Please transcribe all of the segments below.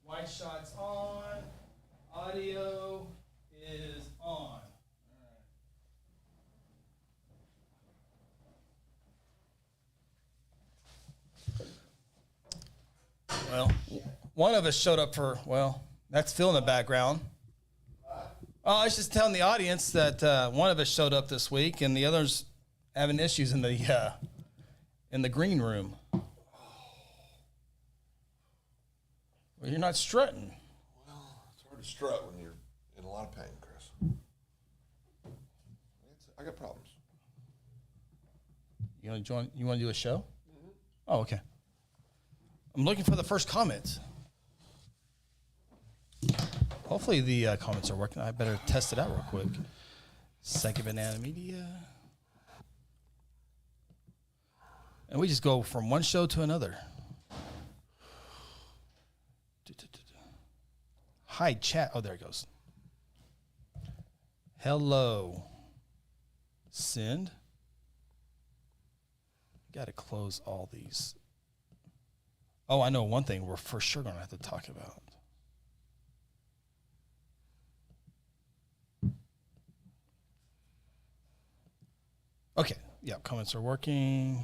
White shot's on. Audio is on. Well, one of us showed up for, that's Phil in the background. Oh, I was just telling the audience that one of us showed up this week and the other's having issues in the green room. Well, you're not strutting. Well, it's hard to strut when you're in a lot of pain, Chris. I got problems. You want to join? You want to do a show? Mm-hmm. Oh, okay. I'm looking for the first comments. Hopefully the comments are working. I better test it out real quick. Second Banana Media. And we just go from one show to another. Hi, chat. Oh, there it goes. Hello. Send. Got to close all these. Oh, I know one thing we're for sure going to have to talk about. Okay. Yeah, comments are working.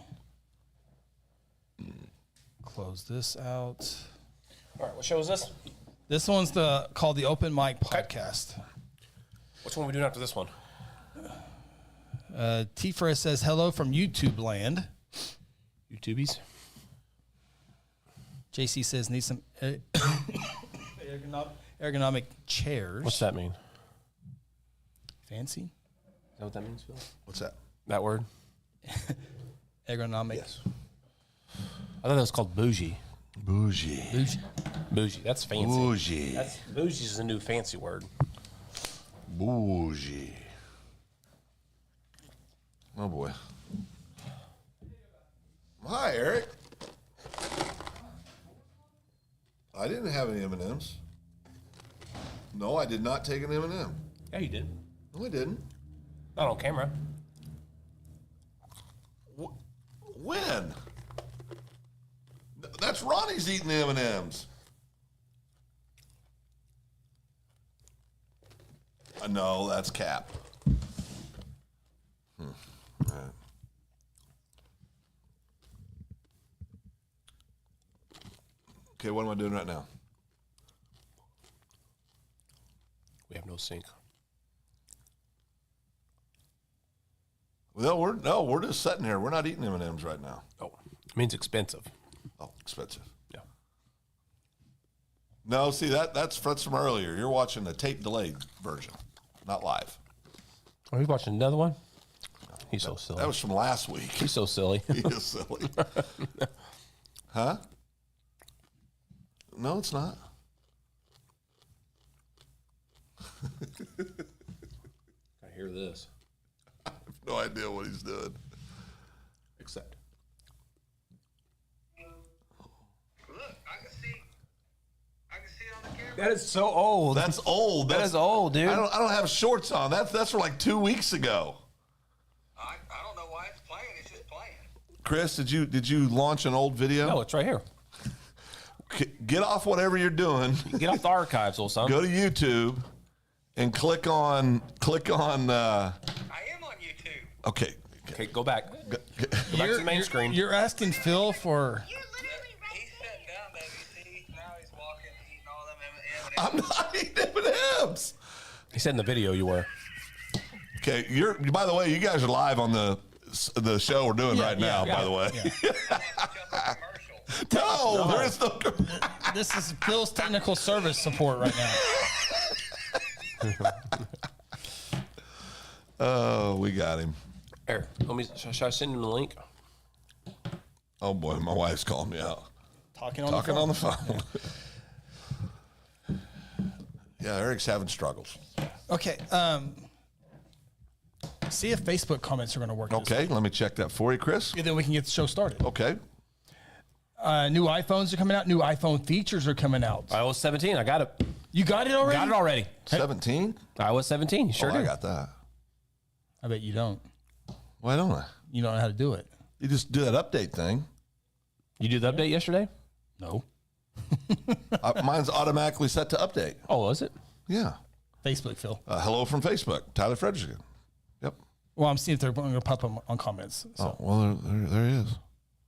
Close this out. All right, what show is this? This one's called the Open Mic Podcast. Which one are we doing after this one? T-Ferris says, hello from YouTube land. YouTubies? JC says, need some ergonomic chairs. What's that mean? Fancy? Is that what that means, Phil? What's that? That word? Ergonomic. Yes. I thought that was called bougie. Bougie. Bougie. Bougie. That's fancy. Bougie. Bougie is a new fancy word. Bougie. Oh, boy. Hi, Eric. I didn't have any M&Ms. No, I did not take an M&M. Yeah, you did. No, I didn't. Not on camera. When? That's Ronnie's eating the M&Ms. No, that's Cap. All right. Okay, what am I doing right now? We have no sync. Well, we're just sitting here. We're not eating M&Ms right now. Oh, it means expensive. Oh, expensive. Yeah. No, see that's from earlier. You're watching the tape delayed version, not live. Are you watching another one? He's so silly. That was from last week. He's so silly. He is silly. Huh? No, it's not. I hear this. I have no idea what he's doing. Except. Look, I can see on the camera. That is so old. That's old. That is old, dude. I don't have shorts on. That's from like 2 weeks ago. I don't know why it's playing. It's just playing. Chris, did you launch an old video? No, it's right here. Get off whatever you're doing. Get off the archives, old son. Go to YouTube and click on. I am on YouTube. Okay. Okay, go back. Go back to the main screen. You're asking Phil for. He's sitting down, baby. See, now he's walking, eating all them M&Ms. I'm not eating M&Ms. He said in the video you were. Okay, by the way, you guys are live on the show we're doing right now. By the way, no, there is no. This is Phil's technical service support right now. Oh, we got him. Here, should I send him the link? Oh boy, my wife's calling me out. Talking on the phone. Yeah, Eric's having struggles. Okay. See if Facebook comments are going to work. Okay, let me check that for you, Chris. And then we can get the show started. Okay. New iPhones are coming out. New iPhone features are coming out. iOS 17. I got it. You got it already? Got it already. 17? iOS 17. Sure do. I got that. I bet you don't. Why don't I? You don't know how to do it. You just do that update thing. You did the update yesterday? No. Mine's automatically set to update. Oh, was it? Yeah. Facebook, Phil. Hello from Facebook. Tyler Frederick. Yep. Well, I'm seeing if they're going to pop up on comments. So. Oh, well, there he is.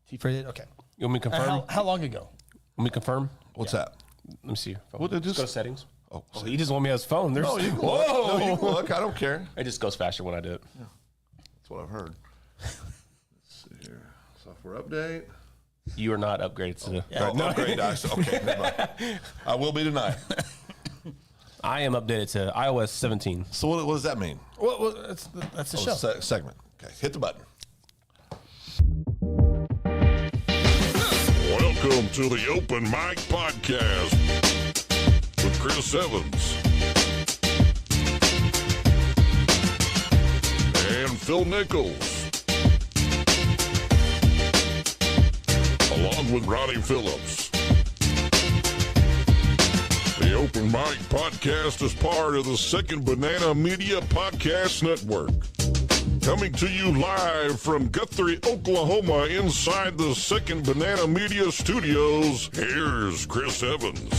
He Frederick. Okay. You want me to confirm? How long ago? Want me to confirm? What's that? Let me see. What did Just this? go to settings. Oh, He just want me on his phone. There's, no, you can look. No, you can look. I don't care. It just goes faster when I do it. That's what I've heard. Let's see here. Software update. You are not upgraded to the. No, upgrade. Okay, never mind. I will be tonight. I am updated to iOS 17. So what does that mean? Well, that's the show. Segment. Okay, hit the button. Welcome to the Open Mic Podcast with Chris Evans and Phil Nichols, along with Ronnie Phillips. The Open Mic Podcast is part of the Second Banana Media Podcast Network. Coming to you live from Guthrie, Oklahoma, inside the Second Banana Media Studios, here's Chris Evans.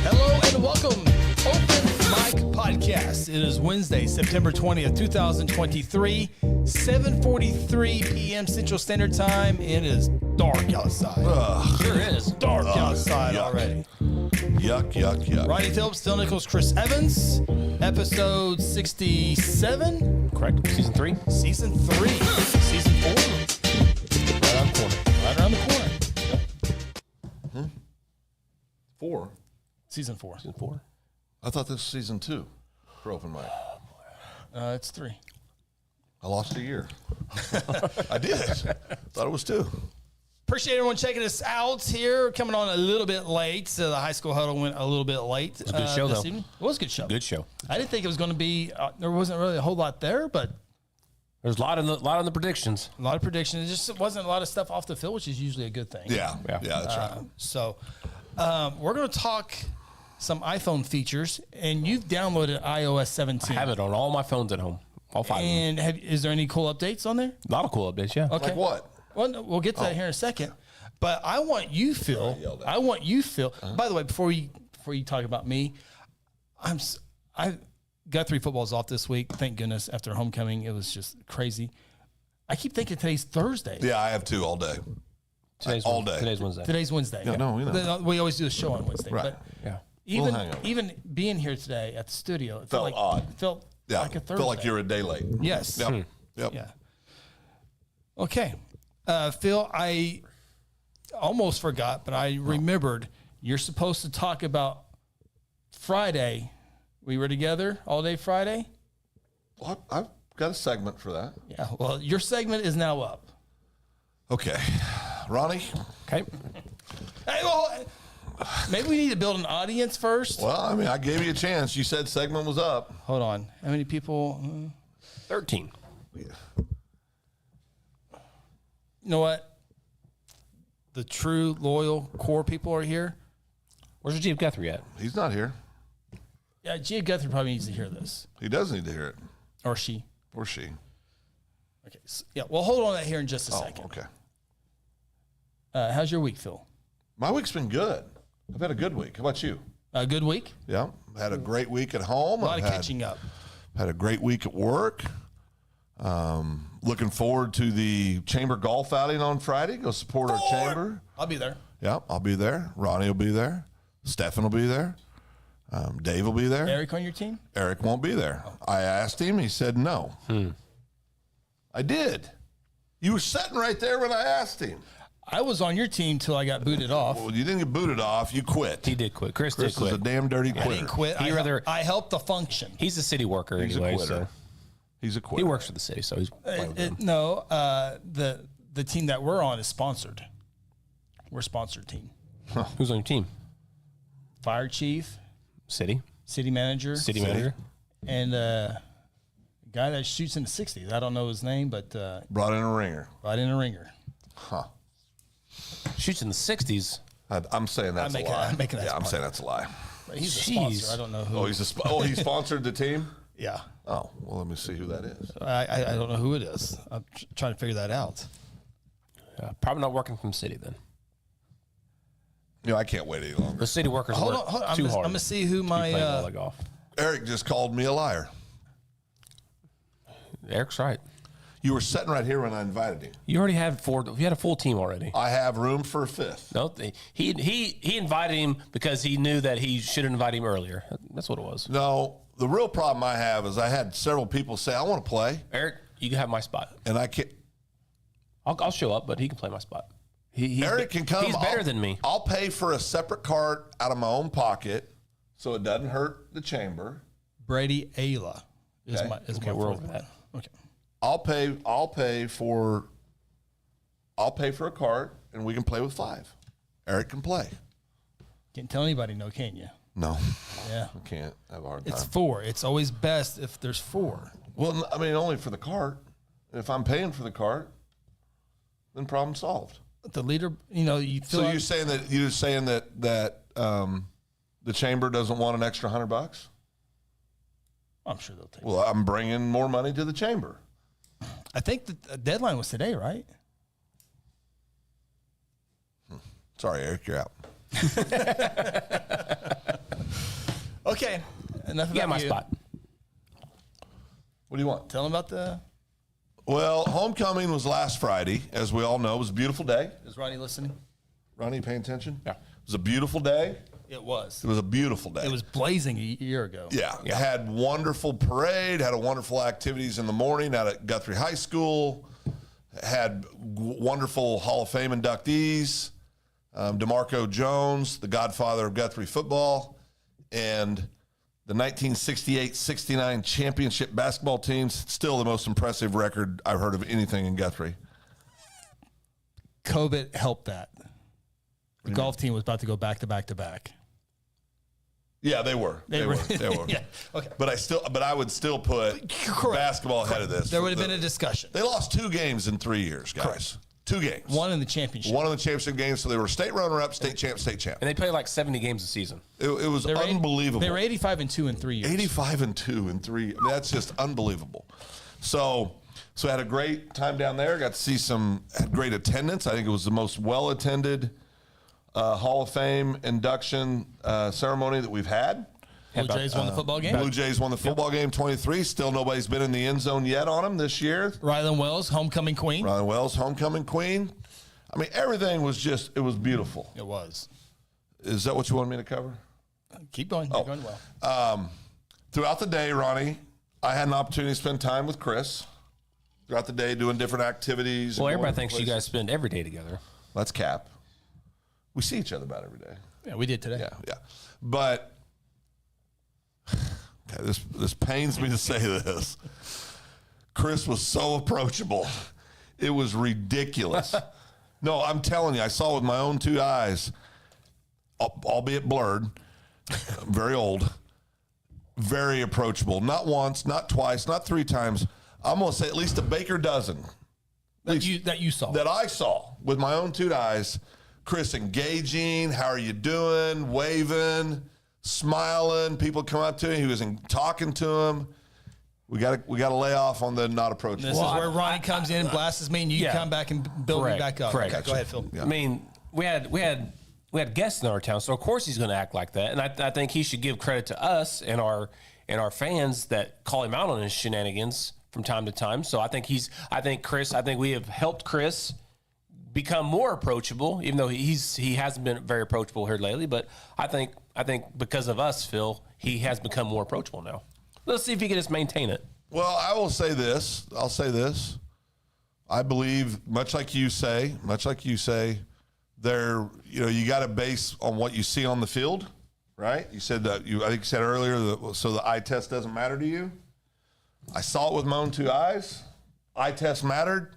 Hello and welcome. Open Mic Podcast. It is Wednesday, September 20th, 2023, 7:43 p.m. Central Standard Time. It is dark outside. Sure is. Dark outside yuck. already. Yuck, yuck, yuck. Ronnie Phillips, Phil Nichols, Chris Evans, episode 67, Correct. Season 3. season 3, season 4. Right around the corner. Right around the corner. 4. Season 4. Season 4. I thought this was season 2 for Open Mic. It's 3. I lost a year. I did. Thought it was 2. Appreciate everyone checking us out here. Coming on a little bit late. The high school huddle went a little bit late. It was a good show, though. Evening. It was a good show. Good show. I didn't think it was going to be. There wasn't really a whole lot there, but There's a lot in the predictions. a lot of predictions. It just wasn't a lot of stuff off the field, which is usually a good thing. Yeah, Yeah. that's right. So we're going to talk some iPhone features, and you've downloaded iOS 17. I have it on all my phones at home. All 5 of them. And is there any cool updates on there? A lot of cool updates, yeah. Okay. Like what? Well, no, we'll get to that here in a second. But I want you, Phil. I want you, Phil. By the way, before you talk about me, I Guthrie football's off this week. Thank goodness. After homecoming, it was just crazy. I keep thinking today's Thursday. Yeah, I have 2 all day. All day. Today's Wednesday. Today's Wednesday. Yeah, no, you know. We always do a show on Wednesday. Right. But Yeah. even hang on. even being here today at the studio, it Felt like, odd. It felt Yeah, like a Thursday. felt like you're a day late. Yes. Yep. Yep. Yeah. Okay. Phil, I almost forgot, but I remembered you're supposed to talk about Friday. We were together all day Friday? Well, I've got a segment for that. Yeah. Well, your segment is now up. Okay. Ronnie? Okay. Hey, well, maybe we need to build an audience first. Well, I mean, I gave you a chance. You said segment was up. Hold on. How many people? 13. You know what? The true, loyal, core people are here. Where's your Chief Guthrie at? He's not here. Yeah, Gia Guthrie probably needs to hear this. He does need to hear it. Or she. Or she. Okay. So, yeah, well, hold on to that here in just a Oh, second. okay. How's your week, Phil? My week's been good. I've had a good week. How about you? A good week? Yeah. Had a great week at home. A lot I've of catching up. Had a great week at work. Looking forward to the chamber golf outing on Friday. Go support our chamber. I'll be there. Yeah, I'll be there. Ronnie will be there. Stefan will be there. Dave will be there. Eric on your team? Eric won't be there. I asked him. He said no. I did. You were sitting right there when I asked him. I was on your team till I got booted off. Well, you didn't get booted off. You quit. He did quit. Chris did Chris quit. is a damn dirty quitter. I didn't quit. He rather- I helped the function. He's a city worker He's anyway, a quitter. so He's a quitter. he works for the city, so he's playing with them. No, the team that we're on is sponsored. We're a sponsored team. Who's on your team? Fire chief, City. city manager, City manager. and a guy that shoots in the 60s. I don't know his name, but Brought in a ringer. right in a ringer. Huh. Shoots in the 60s. I'm saying that's I'm making- a lie. I'm making that yeah, I'm smart. saying that's a lie. He's a Jeez. sponsor. I don't know who. Oh, he sponsored the team? Yeah. Oh, well, let me see who that is. I don't know who it is. I'm trying to figure that out. Probably not working from the city then. I can't wait any longer. The city workers Hold work on. too I'm hard. going to see who to be playing all my. that golf. Eric just called me a liar. Eric's right. You were sitting right here when I invited you. You already had four. You had a full team already. I have room for a fifth. No, he invited him because he knew that he should have invited him earlier. That's what it was. No, the real problem I have is I had several people say, I want to play. Eric, you can have my spot. And I can't. I'll show up, but he can play my spot. Eric can come. He's better than me. I'll pay for a separate card out of my own pocket so it doesn't hurt the chamber. Brady Ayla is Okay. my We're fourth over one. that. Okay. I'll pay for a card and we can play with 5. Eric can play. Can't tell anybody no, can you? No, Yeah. I can't. I have a hard time. It's 4. It's always best if there's 4. Well, I mean, only for the card. If I'm paying for the card, then problem solved. The leader, you feel. So you're saying that the chamber doesn't want an extra $100? I'm sure they'll take it. Well, I'm bringing more money to the chamber. I think the deadline was today, right? Sorry, Eric, you're out. Okay. Enough about Yeah, my you. spot. What do you want? Tell them about the. Well, homecoming was last Friday, as we all know. It was a beautiful day. Is Ronnie listening? Ronnie, you paying attention? Yeah. It was a beautiful day. It was. It was a beautiful day. It was blazing a year ago. Yeah. Had wonderful parade, had a wonderful activities in the morning out at Guthrie High School, had wonderful Hall of Fame inductees, DeMarco Jones, the godfather of Guthrie football, and the 1968-69 championship basketball teams. Still the most impressive record I've heard of anything in Guthrie. COVID helped that. The golf team was about to go back to back to back. Yeah, they were. They were. Yeah. Okay. But I would still put basketball ahead of this. There would have been a discussion. They lost 2 games in 3 years, guys. Correct. 2 games. One in the championship. One of the championship games, so they were state runner-up, state champ. And they play like 70 games a season. It was They were unbelievable. They were 85-2 in 3 years. 85-2 in 3. That's just unbelievable. So I had a great time down there. Got to see had great attendance. I think it was the most well-attended Hall of Fame induction ceremony that we've had. Blue Jays won the football game. Blue Jays won the football game 23. Still nobody's been in the end zone yet on them this year. Rylan Wells, homecoming queen. Ron Wells, homecoming queen. I mean, everything was it was beautiful. It was. Is that what you wanted me to cover? Keep going. You're going well. Throughout the day, Ronnie, I had an opportunity to spend time with Chris. Throughout the day, doing different activities. Well, and everybody going thinks you guys spend every day together. Let's cap. We see each other about every day. Yeah, we did today. Yeah. But okay, this pains me to say this. Chris was so approachable. It was ridiculous. No, I'm telling you, I saw with my own 2 eyes, albeit blurred, very old, very approachable. Not once, not twice, not 3 times. I'm going to say at least a baker dozen. That you saw. That I saw with my own 2 eyes. Chris engaging, how are you doing, waving, smiling. People come up to him. He was talking to him. We got to lay off on the not approachable. This is where Ronnie comes in, blasts me, and you come back and build me back up. Correct. Okay, go ahead, Phil. Yeah. I mean, we had guests in our town, so of course he's going to act like that. And I think he should give credit to us and our fans that call him out on his shenanigans from time to time. So I think we have helped Chris become more approachable, even though he hasn't been very approachable here lately. But I think because of us, Phil, he has become more approachable now. Let's see if he can just maintain it. Well, I will say this. I'll say this. I believe, much like you say, there, you got to base on what you see on the field, right? You said that I think you said earlier that so the eye test doesn't matter to you. I saw it with my own 2 eyes. Eye test mattered.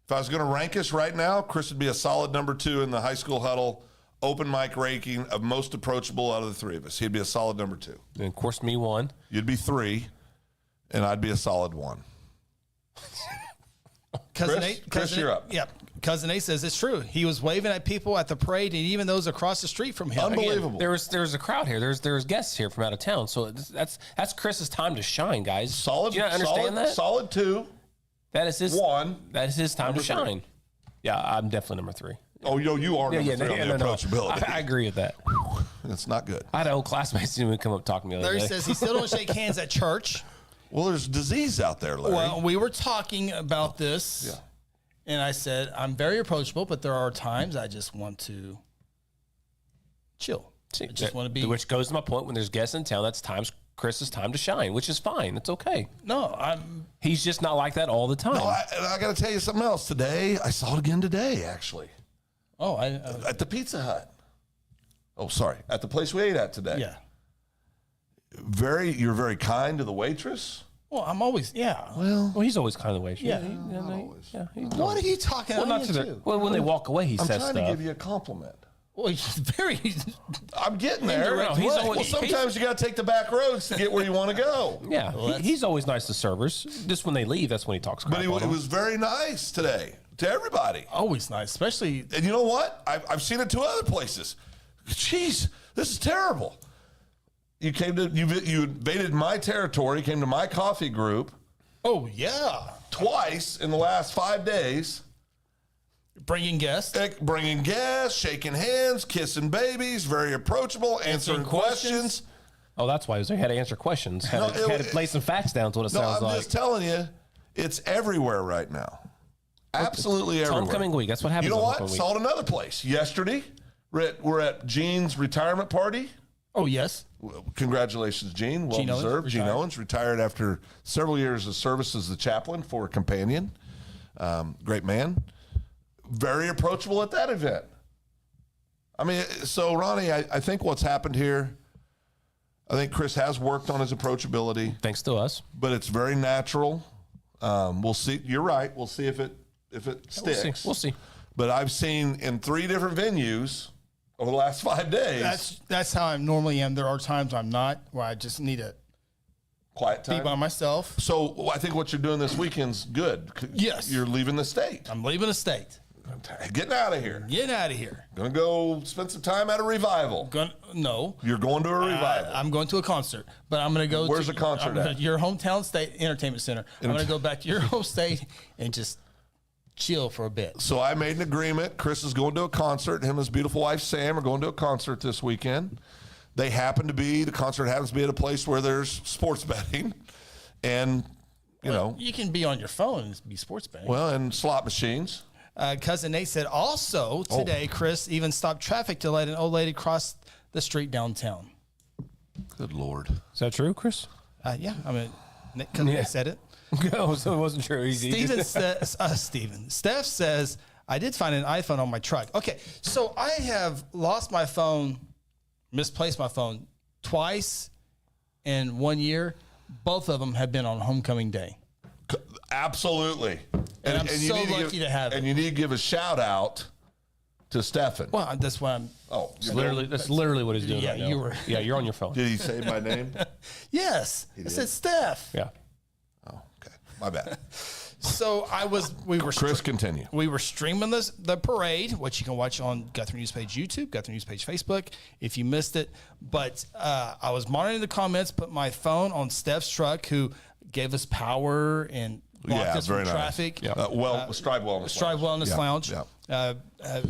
If I was going to rank us right now, Chris would be a solid number 2 in the high school huddle open mic ranking of most approachable out of the 3 of us. He'd be a solid number 2. And of course, me 1. You'd be 3, and I'd be a solid 1. Chris, you're up. Yeah. Cousin A says it's true. He was waving at people at the parade, and even those across the street from him. Unbelievable. Again, there's a crowd here. There's guests here from out of town. So that's Chris's time to shine, guys. Solid. Do you not understand that? Solid 2. That is his 1. That is his time to shine. Yeah, I'm definitely number 3. Oh, you are number 3 on the approachability. I agree with that. It's not good. I had an old classmate who come up talking to me the other Larry day. says he still don't shake hands at church. Well, there's disease out there, Larry. Well, we were talking about this. Yeah. And I said, I'm very approachable, but there are times I just want to chill. I just want to be. Which goes to my point, when there's guests in town, that's Chris's time to shine, which is fine. It's okay. No, He's just not like that all the time. No, I got to tell you something else. Today, I saw it again today, actually. Oh, At the Pizza Hut. Oh, sorry. At the place we ate at today. yeah. You're very kind to the waitress. Well, I'm always, yeah. Well, he's always kind of the way. Yeah. What are you talking Well, about? not to the, well, when they walk away, he I'm says trying stuff. to give you a compliment. Well, he's very. I'm getting there. No, he's always- Well, sometimes you got to take the back roads to get where you want to go. Yeah, he's always nice to servers. Just when they leave, that's when he talks crap But on it them. was very nice today to everybody. Always nice, especially. And you know what? I've seen it 2 other places. Jeez, this is terrible. You invaded my territory, came to my coffee group Oh, yeah. twice in the last 5 days. Bringing guests. Bringing guests, shaking hands, kissing babies, very approachable, answering questions. Oh, that's why he was there. He had to answer questions. Had to lay some facts down to what it No, sounds I'm like. just telling you, it's everywhere right now. Absolutely It's everywhere. homecoming week. That's what happens. You know on what? homecoming week. Saw it another place. Yesterday, we're at Gene's retirement party. Oh, yes. Congratulations, Gene. Well Gene Owens, deserved. Gene retired. Owens retired after several years of service as the chaplain for a companion. Great man. Very approachable at that event. I mean, so Ronnie, I think what's happened here, I think Chris has worked on his approachability, Thanks to us. but it's very natural. We'll see. You're right. We'll see if it sticks. We'll see. But I've seen in 3 different venues over the last 5 days. That's how I normally am. There are times I'm not, where I just need to Quiet be time. by myself. So I think what you're doing this weekend's good. Yes. You're leaving the state. I'm leaving the state. Getting out of here. Getting out of here. Gonna go spend some time at a revival. No. You're going to a revival. I'm going to a concert, but I'm going to go. Where's the concert at? Your hometown state entertainment center. I'm going to go back to your home state and just chill for a bit. So I made an agreement. Chris is going to a concert. Him and his beautiful wife Sam are going to a concert this weekend. The concert happens to be at a place where there's sports betting, and You can be on your phone and be sports betting. and slot machines. Cousin Nate said also today, Chris even stopped traffic to let an old lady cross the street downtown. Good Lord. Is that true, Chris? Yeah, I mean, Cousin Nate said it. No, so it wasn't true. Steph says, I did find an iPhone on my truck. Okay, so I have lost my phone, misplaced my phone twice in 1 year. Both of them have been on homecoming day. Absolutely. And I'm you so need lucky to have it. And you need to give a shout out to Stefan. Well, that's why I'm. Oh, That's literally what he's doing Yeah, right now. you were- Yeah, you're on your phone. Did he say my name? Yes, I said Steph. Yeah. Oh, okay. My bad. So we were Chris, continue. We were streaming the parade, which you can watch on Guthrie News Page YouTube, Guthrie News Page Facebook, if you missed it. But I was monitoring the comments, put my phone on Steph's truck, who gave us power and blocked us from traffic. Yeah. Strive Wellness Strive Wellness Lounge, Yeah.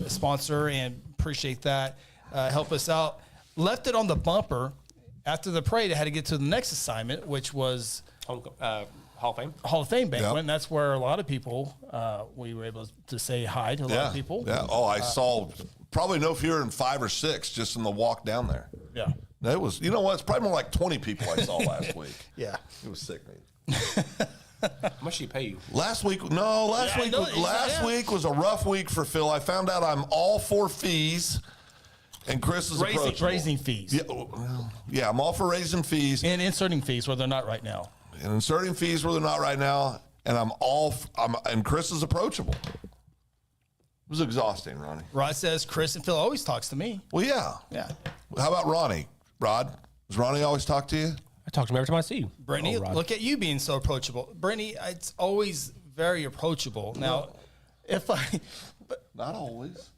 sponsor, and appreciate that. Help us out. Left it on the bumper. After the parade, I had to get to the next assignment, which was Hall of Fame. Hall of Fame banquet. Yeah. And that's where a lot of people, we were able to say hi to a lot of people. Yeah. Oh, I saw probably no fewer than 5 or 6 just in the walk down there. Yeah. It was, you know what? It's probably more like 20 people I saw last week. Yeah. It was sickening. How much do you pay you? Last week was a rough week for Phil. I found out I'm all for fees, and Chris is approachable. Raising fees. Yeah, I'm all for raising fees And inserting fees where they're not right now. and inserting fees where they're not right now. And and Chris is approachable. It was exhausting, Ronnie. Rod says Chris and Phil always talks to me. Well, yeah. Yeah. How about Ronnie? Rod, does Ronnie always talk to you? I talk to him every time I see you. Brittany, Rod. look at you being so approachable. Brittany, it's always very approachable. Now, Not always.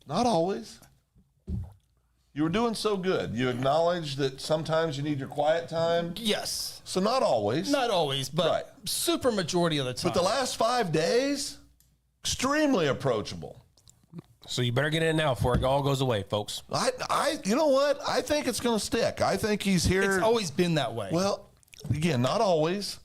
Not always. You were doing so good. You acknowledge that sometimes you need your quiet time. Yes. So not always. Not always, but Right. super majority of the time. But the last 5 days, extremely approachable. So you better get in now before it all goes away, folks. You know what? I think it's going to stick. I think he's here. It's always been that way. Well, again, not always,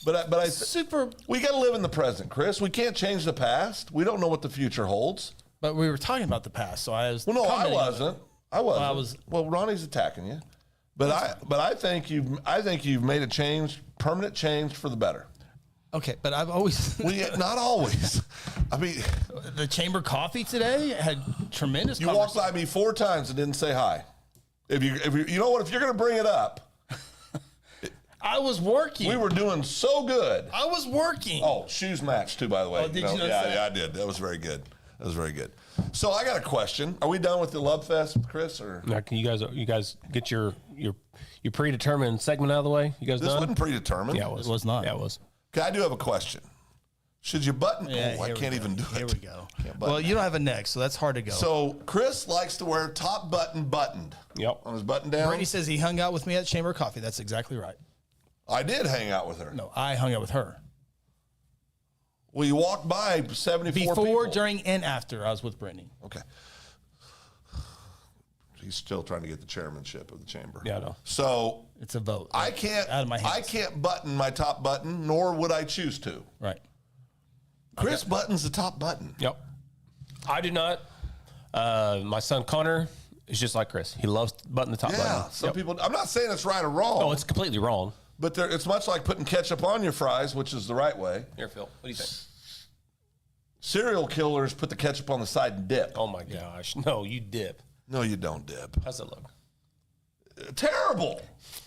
but I Super. we got to live in the present, Chris. We can't change the past. We don't know what the future holds. But we were talking about the past, so I was. Well, no, I commenting on it. wasn't. I wasn't. Well, Ronnie's attacking you, but I think you've made a change, permanent change for the better. Okay, but I've always. Not always. I mean, The chamber coffee today had tremendous. you walked by me 4 times and didn't say hi. If you know what, if you're going to bring it up, I was working. we were doing so good. I was working. Oh, shoes matched too, by the way. Oh, did you notice yeah, that? yeah, I did. That was very good. So I got a question. Are we done with the Love Fest, Chris? Or Now, can you guys get your predetermined segment out of the way? You guys this done? wasn't predetermined. Yeah, it It was not. Yeah, it was. Okay, I do have a question. Should you button? Yeah, I here we can't go. even do it. Here we go. Can't button Well, you don't have a neck, so that's hard to go. So Chris likes to wear top button buttoned. Yep. On his button down. Brittany says he hung out with me at Chamber Coffee. That's exactly right. I did hang out with her. No, I hung out with her. Well, you walked by 74 Before, people. during, and after I was with Brittany. Okay. He's still trying to get the chairmanship of the chamber. Yeah, I know. So It's a vote. I can't. Out of my hands. I can't button my top button, nor would I choose to. Right. Chris buttons the top button. Yep. I do not. My son Connor is just like Chris. He loves to button the top Yeah. button. Some Yep. people. I'm not saying it's right or wrong. Oh, it's completely wrong. But it's much like putting ketchup on your fries, which is the right way. Here, Phil. What do you think? Serial killers put the ketchup on the side and dip. Oh my gosh. No, you dip. No, you don't dip. How's it look? Terrible.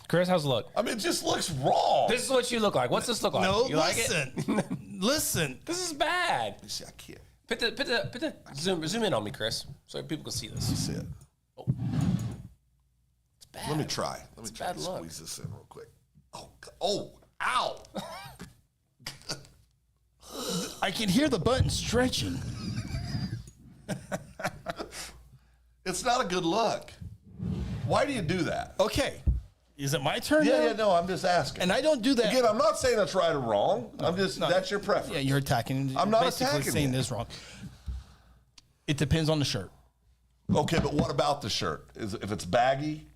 Chris, how's it look? I mean, it just looks wrong. This is what you look like. What's this look like? No, you like listen. it? Listen. This is bad. You see, I can't Put the zoom in on me, Chris, so people can see this. see it. It's bad. Let me try. Let me try bad to luck. squeeze this in real quick. Oh, ow. I can hear the button stretching. It's not a good look. Why do you do that? Okay. Is it my turn now? Yeah, no, I'm just asking. And I don't do that. Again, I'm not saying that's right or wrong. I'm just, that's your preference. Yeah, you're attacking. I'm not basically attacking saying you. this wrong. It depends on the shirt. Okay, but what about the shirt? If it's baggy,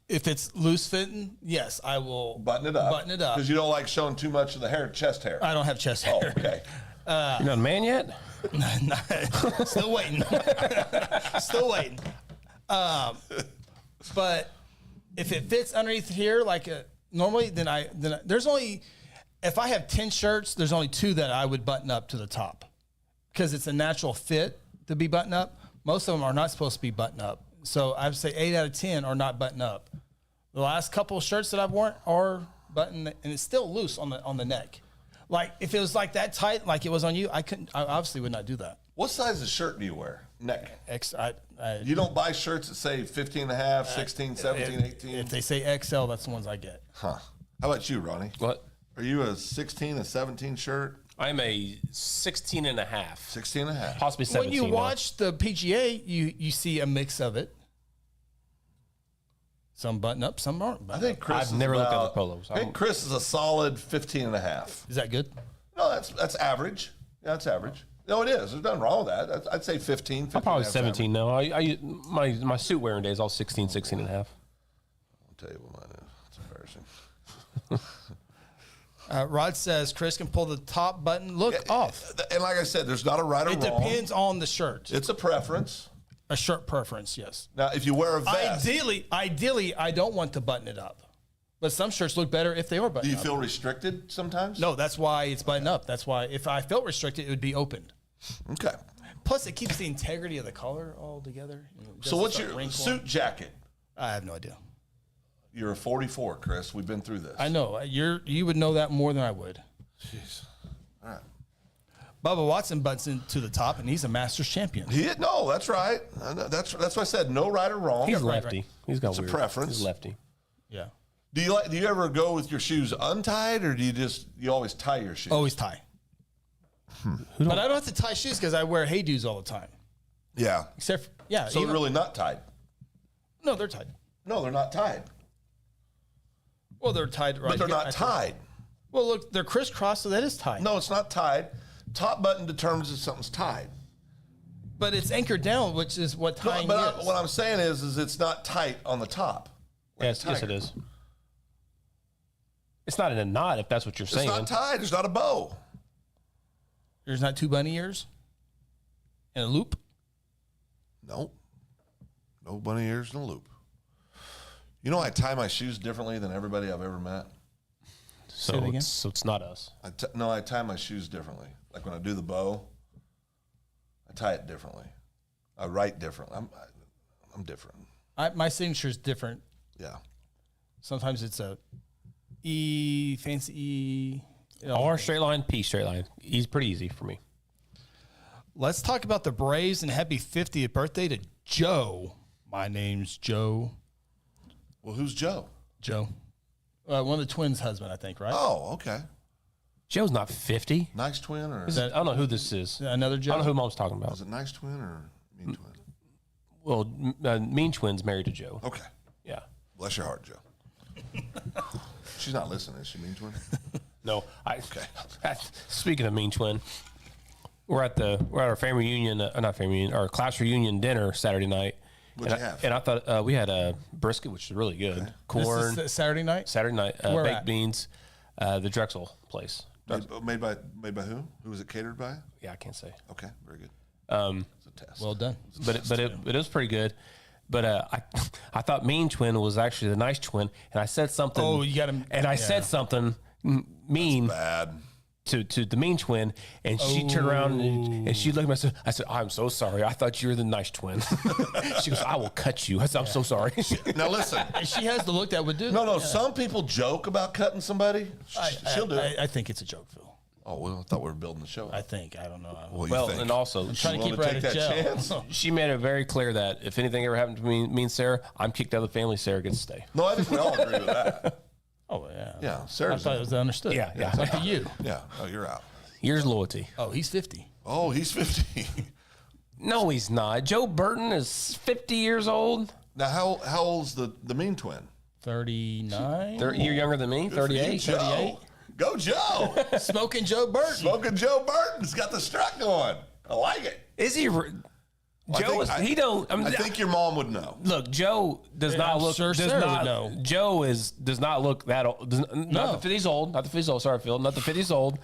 If it's loose fitting, yes, I will button it up. Button it up. Because you don't like showing too much of the hair, chest hair. I don't have chest Oh, hair. okay. You're not a man yet? Still waiting. Still waiting. But if it fits underneath here, like normally, then there's only, if I have 10 shirts, there's only 2 that I would button up to the top because it's a natural fit to be buttoned up. Most of them are not supposed to be buttoned up. So I would say 8 out of 10 are not buttoned up. The last couple of shirts that I've worn are buttoned, and it's still loose on the neck. Like if it was like that tight, like it was on you, I obviously would not do that. What size of shirt do you wear? Neck. You You don't buy shirts that say 15 and a half, 16, 17, 18? If they say XL, that's the ones I get. Huh. How about you, Ronnie? What? Are you a 16, a 17 shirt? I'm a 16 and a half. 16 and a half. Possibly 17. When you now. watch the PGA, you see a mix of it. Some button up, some aren't. I Button think up. Chris I've is never looked at about- the polos. I think Chris is a solid 15 and a half. Is that good? No, that's average. Yeah, that's average. No, it is. There's nothing wrong with that. I'd say 15. 15 I'm probably and a half's 17 now. My suit wearing days all 16, 16 and a half. I'll tell you what mine is. It's embarrassing. Rod says Chris can pull the top button look off. And like I said, there's not a right or It wrong. depends on the shirt. It's a preference. A shirt preference, yes. Now, if you wear a vest, Ideally, I don't want to button it up. But some shirts look better if they are do buttoned you up. feel restricted sometimes? No, that's why it's buttoned up. That's why if I felt restricted, it would be opened. Okay. Plus, it keeps the integrity of the color all together. So what's your suit jacket? I have no idea. You're a 44, Chris. We've been through this. I know. You would know that more than I would. Jeez. All right. Bubba Watson butts into the top, and he's a Masters champion. No, that's right. That's why I said no right or wrong. He's lefty. He's got It's a weird. preference. He's lefty. Yeah. Do you ever go with your shoes untied, or do you always tie your shoes? Always tie. But I don't have to tie shoes because I wear hey-dos all the time. Yeah. Except for, yeah. So they're really not tied. No, they're tied. No, they're not tied. Well, they're tied right But they're here. not tied. Well, look, they're crisscrossed, so that is tied. No, it's not tied. top button determines if something's tied. But it's anchored down, which is what tying is. What I'm saying is it's not tight on the top. Yes, it is. It's not in a knot, if that's what you're saying. It's not tied. There's not a bow. There's not 2 bunny ears and a loop. Nope. No bunny ears and a loop. You know, I tie my shoes differently than everybody I've ever met. So it's not us. I tie my shoes differently. Like when I do the bow, I tie it differently. I write differently. I'm different. My signature is different. Yeah. Sometimes it's a E, fancy E. R straight line, P straight line. He's pretty easy for me. Let's talk about the Braves and happy 50th birthday to Joe. My name's Joe. Well, who's Joe? Joe. One of the twins' husband, I think, right? Oh, okay. Joe's not 50. Nice twin or I don't know who this is. Another Joe? I don't know who Mom's talking about. is it nice twin or mean twin? Well, Mean Twin's married to Joe. Okay. Yeah. Bless your heart, Joe. She's not listening, is she, mean twin? No. Speaking of Mean Twin, we're at our family reunion, not family reunion, our class reunion dinner Saturday night. What'd you have? And I thought we had a brisket, which is really good. Okay. Corn. This is Saturday night? Saturday night. Where Baked at? beans. The Drexel place. Made by who? Who was it catered by? Yeah, I can't say. Okay, very good. It's a test. Well done. But it was pretty good. But I thought Mean Twin was actually the nice twin, and I said something. Oh, you got him. And I said something mean Bad. to the Mean Twin, and she turned around and she looked at me. I said, "I'm so sorry. I thought you were the nice twin." She goes, "I will cut you." I said, "I'm so sorry." Now listen. She has the look that would do. No. Some people joke about cutting somebody. She'll do it. I think it's a joke, Phil. Oh, well, I thought we were building the show. I think. I don't know. What do you Well, think? and also trying to keep her Willing out to of take that jail. chance? she made it very clear that if anything ever happened to me and Sarah, I'm kicked out of the family. Sarah gets to stay. No, I think we all agree with that. Oh, yeah. Yeah, I Sarah's thought it was understood. Yeah. It's up to you. Yeah. Oh, you're out. Here's loyalty. Oh, he's 50. Oh, he's 50. No, he's not. Joe Burton is 50 years old. Now, how old's the mean twin? 39. You're younger than me. 38. Joe. 38. Go, Joe. Smoking Joe Burton. Smoking Joe Burton's got the strut going. I like it. Is he? Joe is. He don't. I think your mom would know. Look, Joe does not I'm look. sure does Sarah not. would know. Joe does not look that old. Not the 50s old. Not the 50s old. Sorry, Phil. Not the 50s old.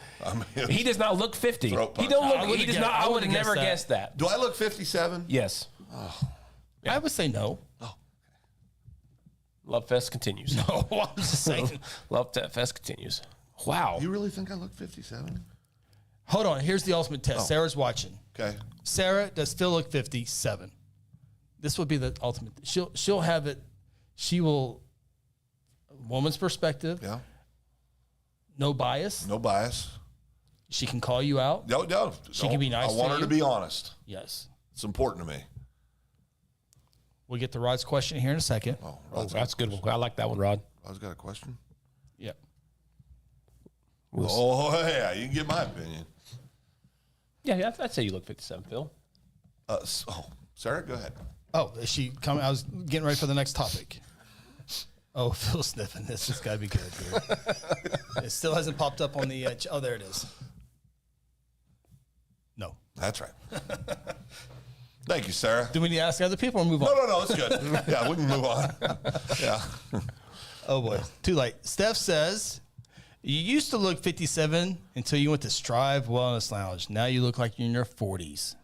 mean, he does not look 50. Throat He punch. don't I look. would've He does guessed- not. I I would would've have never guessed guessed that. Do I look 57? Yes. I would say no. Love Fest continues. Oh, I'm just saying. Love Fest continues. Wow. You really think I look 57? Hold on. Here's the ultimate test. Sarah's watching. Okay. Sarah, does Phil look 57? This would be the ultimate. She'll have it. She will. Woman's perspective. Yeah. No bias. No bias. She can call you out. No. She can be nice I want to her you. to be honest. Yes. It's important to me. We'll get to Rod's question here in a second. Oh, Oh, that's a good one. I like that one, Rod. Rod's got a question. Yep. Oh, yeah. You can get my opinion. Yeah, I'd say you look 57, Phil. Sarah, go ahead. Oh, is she coming? I was getting ready for the next topic. Oh, Phil sniffing. This has got to be good. Dude. It still hasn't popped up on the. Oh, there it is. No. That's right. Thank you, Sarah. Do we need to ask other people or move on? No. It's good. Yeah, we can move on. Yeah. Oh boy, too late. Steph says, you used to look 57 until you went to Strive Wellness Lounge. Now you look like you're in your 40s.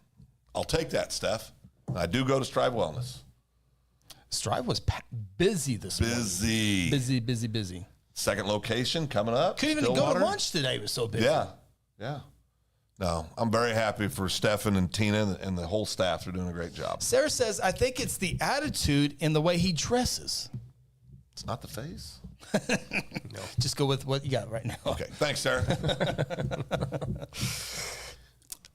I'll take that, Steph. I do go to Strive Wellness. Strive was busy this morning. Busy. Second location coming up. Couldn't even go Stillwater. to lunch today. It was so busy. Yeah. No, I'm very happy for Stefan and Tina and the whole staff. They're doing a great job. Sarah says, I think it's the attitude and the way he dresses. It's not the face. No. Just go with what you got right now. Okay. Thanks, Sarah.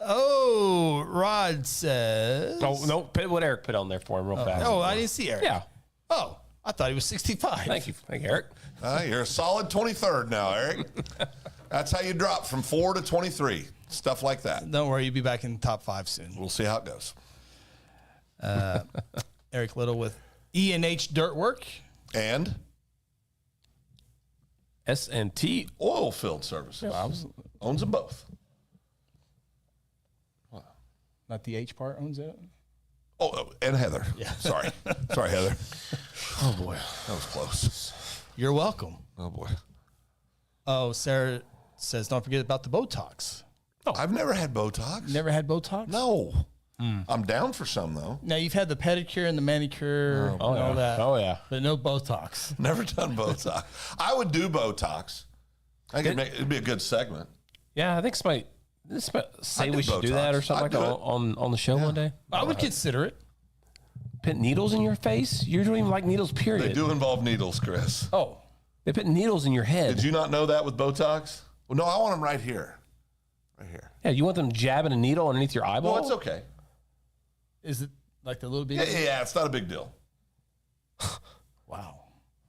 Oh, Rod says. Oh, no, put what Eric put on there for him real fast. Oh, I didn't see Eric. Yeah. Oh, I thought he was 65. Thank you, Eric. You're a solid 23rd now, Eric. That's how you drop from 4 to 23. Stuff like that. Don't worry, you'll be back in the top 5 soon. We'll see how it goes. Eric Little with E&H Dirt Work. And S&T. oil field services. Owns them both. Not the H part owns it. Oh, and Heather. Yeah. Sorry, Heather. Oh boy, That was close. You're welcome. Oh boy. Oh, Sarah says, don't forget about the Botox. I've never had Botox. Never had Botox? No. I'm down for some though. Now, you've had the pedicure and the manicure and all that. Oh yeah. But no Botox. Never done Botox. I would do Botox. I think it'd be a good segment. Yeah, I think somebody say do we should do Botox. that or something I'd like that do it. on the show one day. I would consider it. Put needles in your face? You don't even like needles, period. They do involve needles, Chris. Oh. They put needles in your head. Did you not know that with Botox? Well, no, I want them right here. Right here. Yeah, you want them jabbing a needle underneath your eyeball? Well, it's okay. Is it like the little bit? Yeah, it's not a big deal. Wow.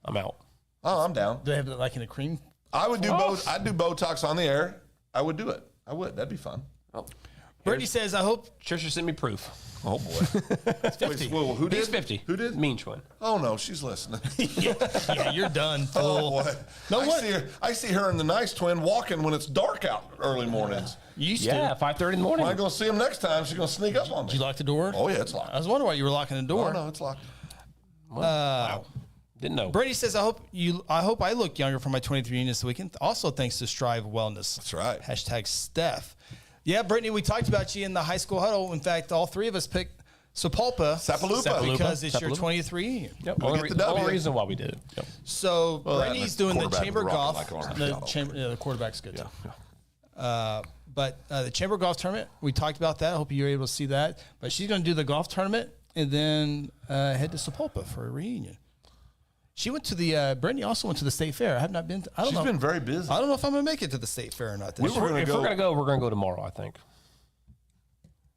I'm out. Oh, I'm down. Do they have it like in a cream? I would do I'd do Botox on the air. I would do it. I would. That'd be fun. Oh. Brittany says, I hope. Trisha sent me proof. Oh boy. It's 50. Well, who did? He's 50. Who did? Mean one. Oh no, she's listening. Yeah, you're done, fool. Oh boy. No, I what? see her and the nice twin walking when it's dark out early mornings. You used Yeah, to. 5:30 in the morning. Am I going to see him next time? She's going to sneak up on me. Did you lock the door? Oh yeah, it's locked. I was wondering why you were locking the door. Oh no, it's locked. Wow. Didn't know. Brady says, I hope I look younger for my 23 units this weekend. Also, thanks to Strive Wellness. That's right. Hashtag Steph. Yeah, Brittany, we talked about you in the high school huddle. In fact, all three of us picked Sapulpa. Sapaloopa. Because it's your Sapaloopa. 20th reunion. Yep. We'll get the W. Only reason why we did it. Yep. So Brittany's doing the quarterback chamber was rocking golf. like orange. The quarterback's good too. But the chamber golf tournament, we talked about that. I hope you're able to see that. But she's going to do the golf tournament and then head to Sapulpa for a reunion. She went to the Brittany also went to the state fair. I have not been. I don't know. She's been very busy. I don't know if I'm going to make it to the state fair or not. This We year. were gonna If go- we're gonna go, we're gonna go tomorrow. I think.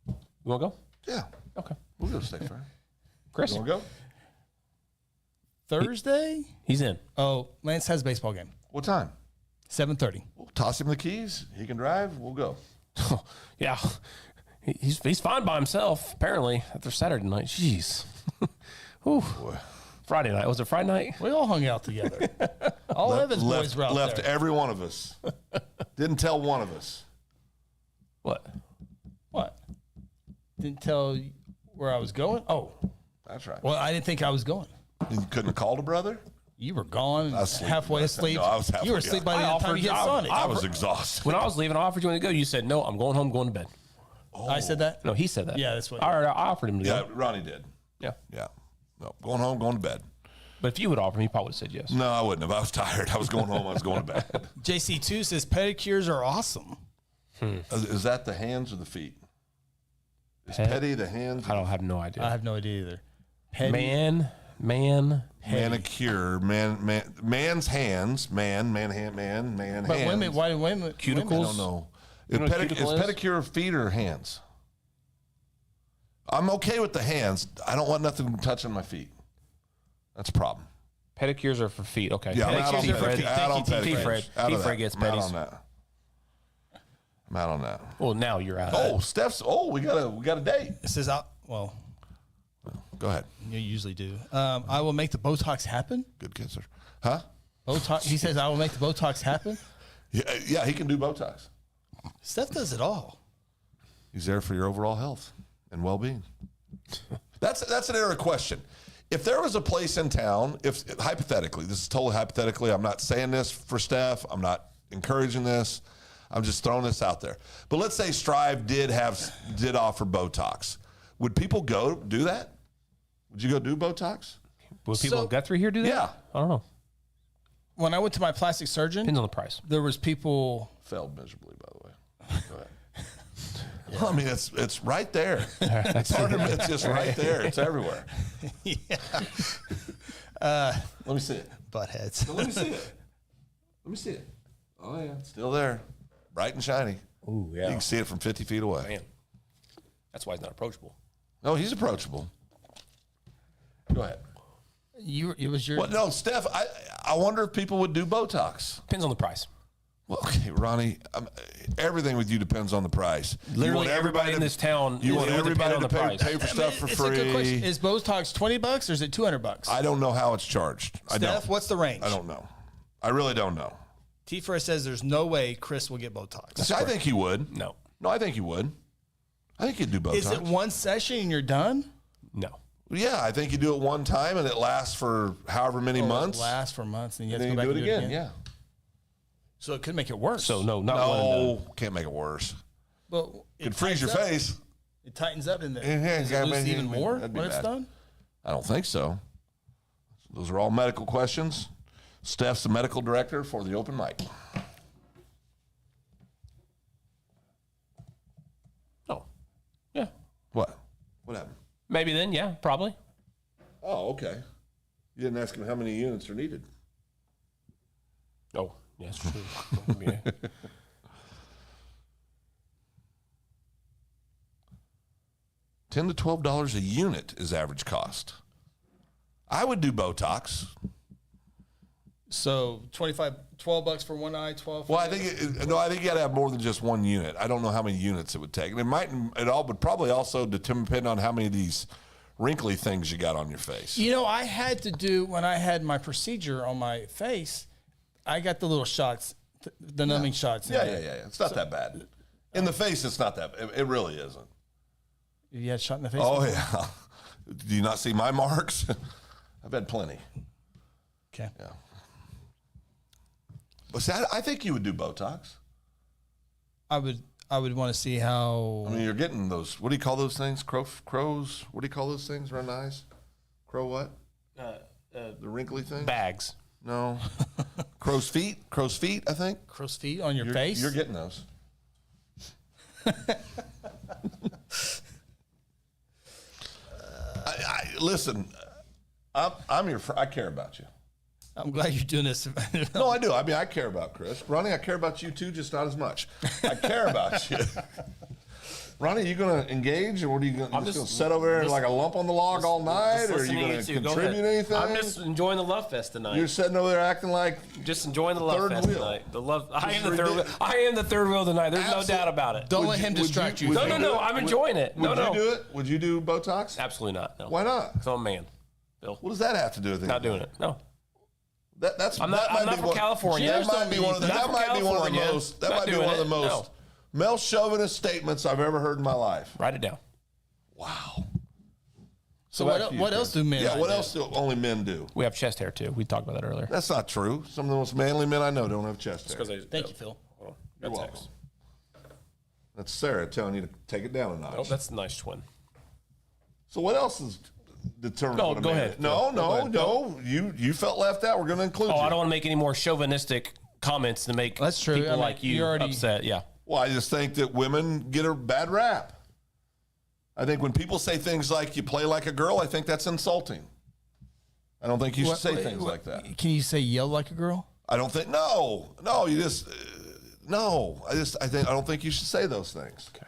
You want to go? Yeah, Okay. we'll go to state fair. Chris, You want to go? Thursday. he's in. Oh, Lance has a baseball game. What time? 7:30. We'll toss him the keys. He can drive. We'll go. Yeah, he's fine by himself. Apparently, after Saturday night. Jeez. Whew. Friday night. Was it Friday night? We all hung out together. All Evans boys were out left there. every one of us. Didn't tell one of us. What? What? Didn't tell you where I was going? Oh, That's right. well, I didn't think I was going. You couldn't have called a brother? You were gone, I was sleeping halfway by asleep. then. No, I was halfway You were gone. asleep by the I time offered you hit you- Sonic. I was exhausted. When I was leaving, I offered you to go. You said no. I'm going home. Going to bed. I said that? No, he said that. Yeah, that's what- All right, I offered him to Yeah, go. Ronnie did. Yeah, Yeah. No, going home, going to bed. but if you would offer him, he probably would have said yes. No, I wouldn't have. I was tired. I was going home. I was going to bed. JC2 says pedicures are awesome. Is that the hands or the feet? Is petty the hands? I don't have no idea. I have no idea either. Petty. Man. Manicure, man's hands, man hands. But women, why do women? I Cuticles? don't know. You know what Is cuticle is? pedicure feet or hands? I'm okay with the hands. I don't want nothing touching my feet. That's a problem. Pedicures are for feet. Okay. Yeah, I'm out on Pedicures are for feet. pedicures. Out on Thank you, pedicures. Fred. Out of Fred that. gets I'm out pedis. on that. I'm out on that. Well, now you're out. Oh, Steph's. Oh, we got a date. It says, well, Go ahead. you usually do. I will make the Botox happen. Good kisser. Huh? Botox. He says, I will make the Botox happen. Yeah, he can do Botox. Steph does it all. He's there for your overall health and well-being. That's an error question. If there was a place in town, if hypothetically, this is totally hypothetically, I'm not saying this for Steph, I'm not encouraging this, I'm just throwing this out there. But let's say Strive did offer Botox. Would people go do that? Would you go do Botox? Would people in Guthrie here do that? Yeah. I don't know. When I went to my plastic surgeon, Depends on the price. there was people. Failed miserably, by the way. Go ahead. Well, I mean, it's right there. It's hard to, it's just right there. It's everywhere. Let me see it. Butt heads. Let me see it. Let me see it. Oh, yeah. It's still there. Bright and shiny. Ooh, You can see it from 50 feet away. Man. That's why he's not approachable. No, he's approachable. Go ahead. It was your. Well, no, Steph, I wonder if people would do Botox. Depends on the price. Well, okay, Ronnie, everything with you depends on the price. Literally You want everybody in this town, You want it would everybody depend to on the price. pay for stuff for it's a good question. free. Is Botox $20 or is it $200? I don't know how it's charged. I Steph, don't. what's the range? I don't know. I really don't know. T4 says there's no way Chris will get Botox. See, I think he would. No. No, I think he would. I think you do Botox. Is it one session and you're done? No. Yeah, I think you do it one time and it lasts for however many months. It lasts for months, and you have And to then go you back do and it again. Yeah. So it could make it worse. So no, not one and done. No, can't make it worse. Well, Could freeze your face. It tightens up in there. Yeah, Does it lose even more that'd be when it's bad. done? I don't think so. Those are all medical questions. Steph's the medical director for the open mic. Oh. Yeah. What? What happened? Maybe then, yeah, probably. Oh, okay. You didn't ask him how many units are needed. Oh, yes, true. $10 to $12 a unit is average cost. I would do Botox. So $12 for one eye, 12 for Well, I the think I think you got to have more than just one unit. I don't know how many units it would take. And it all would probably also depend on how many of these wrinkly things you got on your face. You know, I had to do, when I had my procedure on my face, I got the little shots, the numbing shots. Yeah. It's not that bad. In the face, it's not that bad. It really isn't. You had a shot in the face? Oh, before? yeah. Do you not see my marks? I've had plenty. Okay. Yeah. But see, I think you would do Botox. I would want to see how. I mean, you're getting those, what do you call those things? Crows? What do you call those things around the eyes? Crow what? The wrinkly thing? Bags. No. Crow's feet, I think. Crow's feet on your face? You're getting those. Listen, I'm your friend. I care about you. I'm glad you're doing this. No, I do. I mean, I care about Chris. Ronnie, I care about you too, just not as much. I care about you. Ronnie, you going to engage, or what are you going to sit over there like a lump on the log all night, or are you going to contribute anything? I'm just enjoying the love fest tonight. You're sitting over there acting like just enjoying the love third fest wheel. tonight. The love. I am the third wheel. I am the third wheel tonight. There's no doubt about it. Don't let him distract you. No. I'm enjoying it. Would you do it? Would you do Botox? Absolutely not. No. Why not? Because I'm a man. Bill. What does that have to do with it? Not doing it. No. I'm not from California. That might be one of the. Not That from might be one of the California. most. That Not might be doing one of the it. most male chauvinist statements I've ever heard in my life. Write it down. Wow. So back to you, what else do men? Yeah. do? What else do only men do? We have chest hair too. We talked about that earlier. That's not true. Some of the most manly men I know don't have chest hair. Thank you, Phil. Hold on. You're That's welcome. X. That's Sarah telling you to take it down a notch. Oh, that's a nice twin. So what else is determined? No, what a go man ahead. is? No, Go ahead. no. You felt left out. We're going to include you. Oh, I don't want to make any more chauvinistic comments to make That's true. people I mean, like you you already- upset. Yeah. Well, I just think that women get a bad rap. I think when people say things like "you play like a girl," I think that's insulting. I don't think you should say things like that. Can you say yell like a girl? I don't think. No. You just no. I don't think you should say those things. Okay.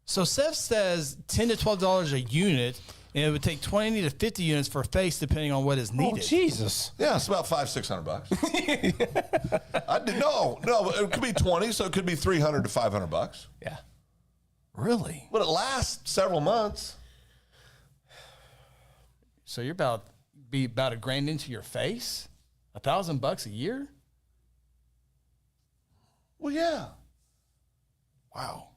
So Seth says $10 to $12 a unit, and it would take 20 to 50 units for a face, depending on what is needed. Oh, Jesus. Yeah, it's about $500-600. No, it could be 20, so it could be $300 to $500. Yeah. Really? But it lasts several months. So you're about $1,000 into your face? $1,000 a year? Well, yeah. Wow.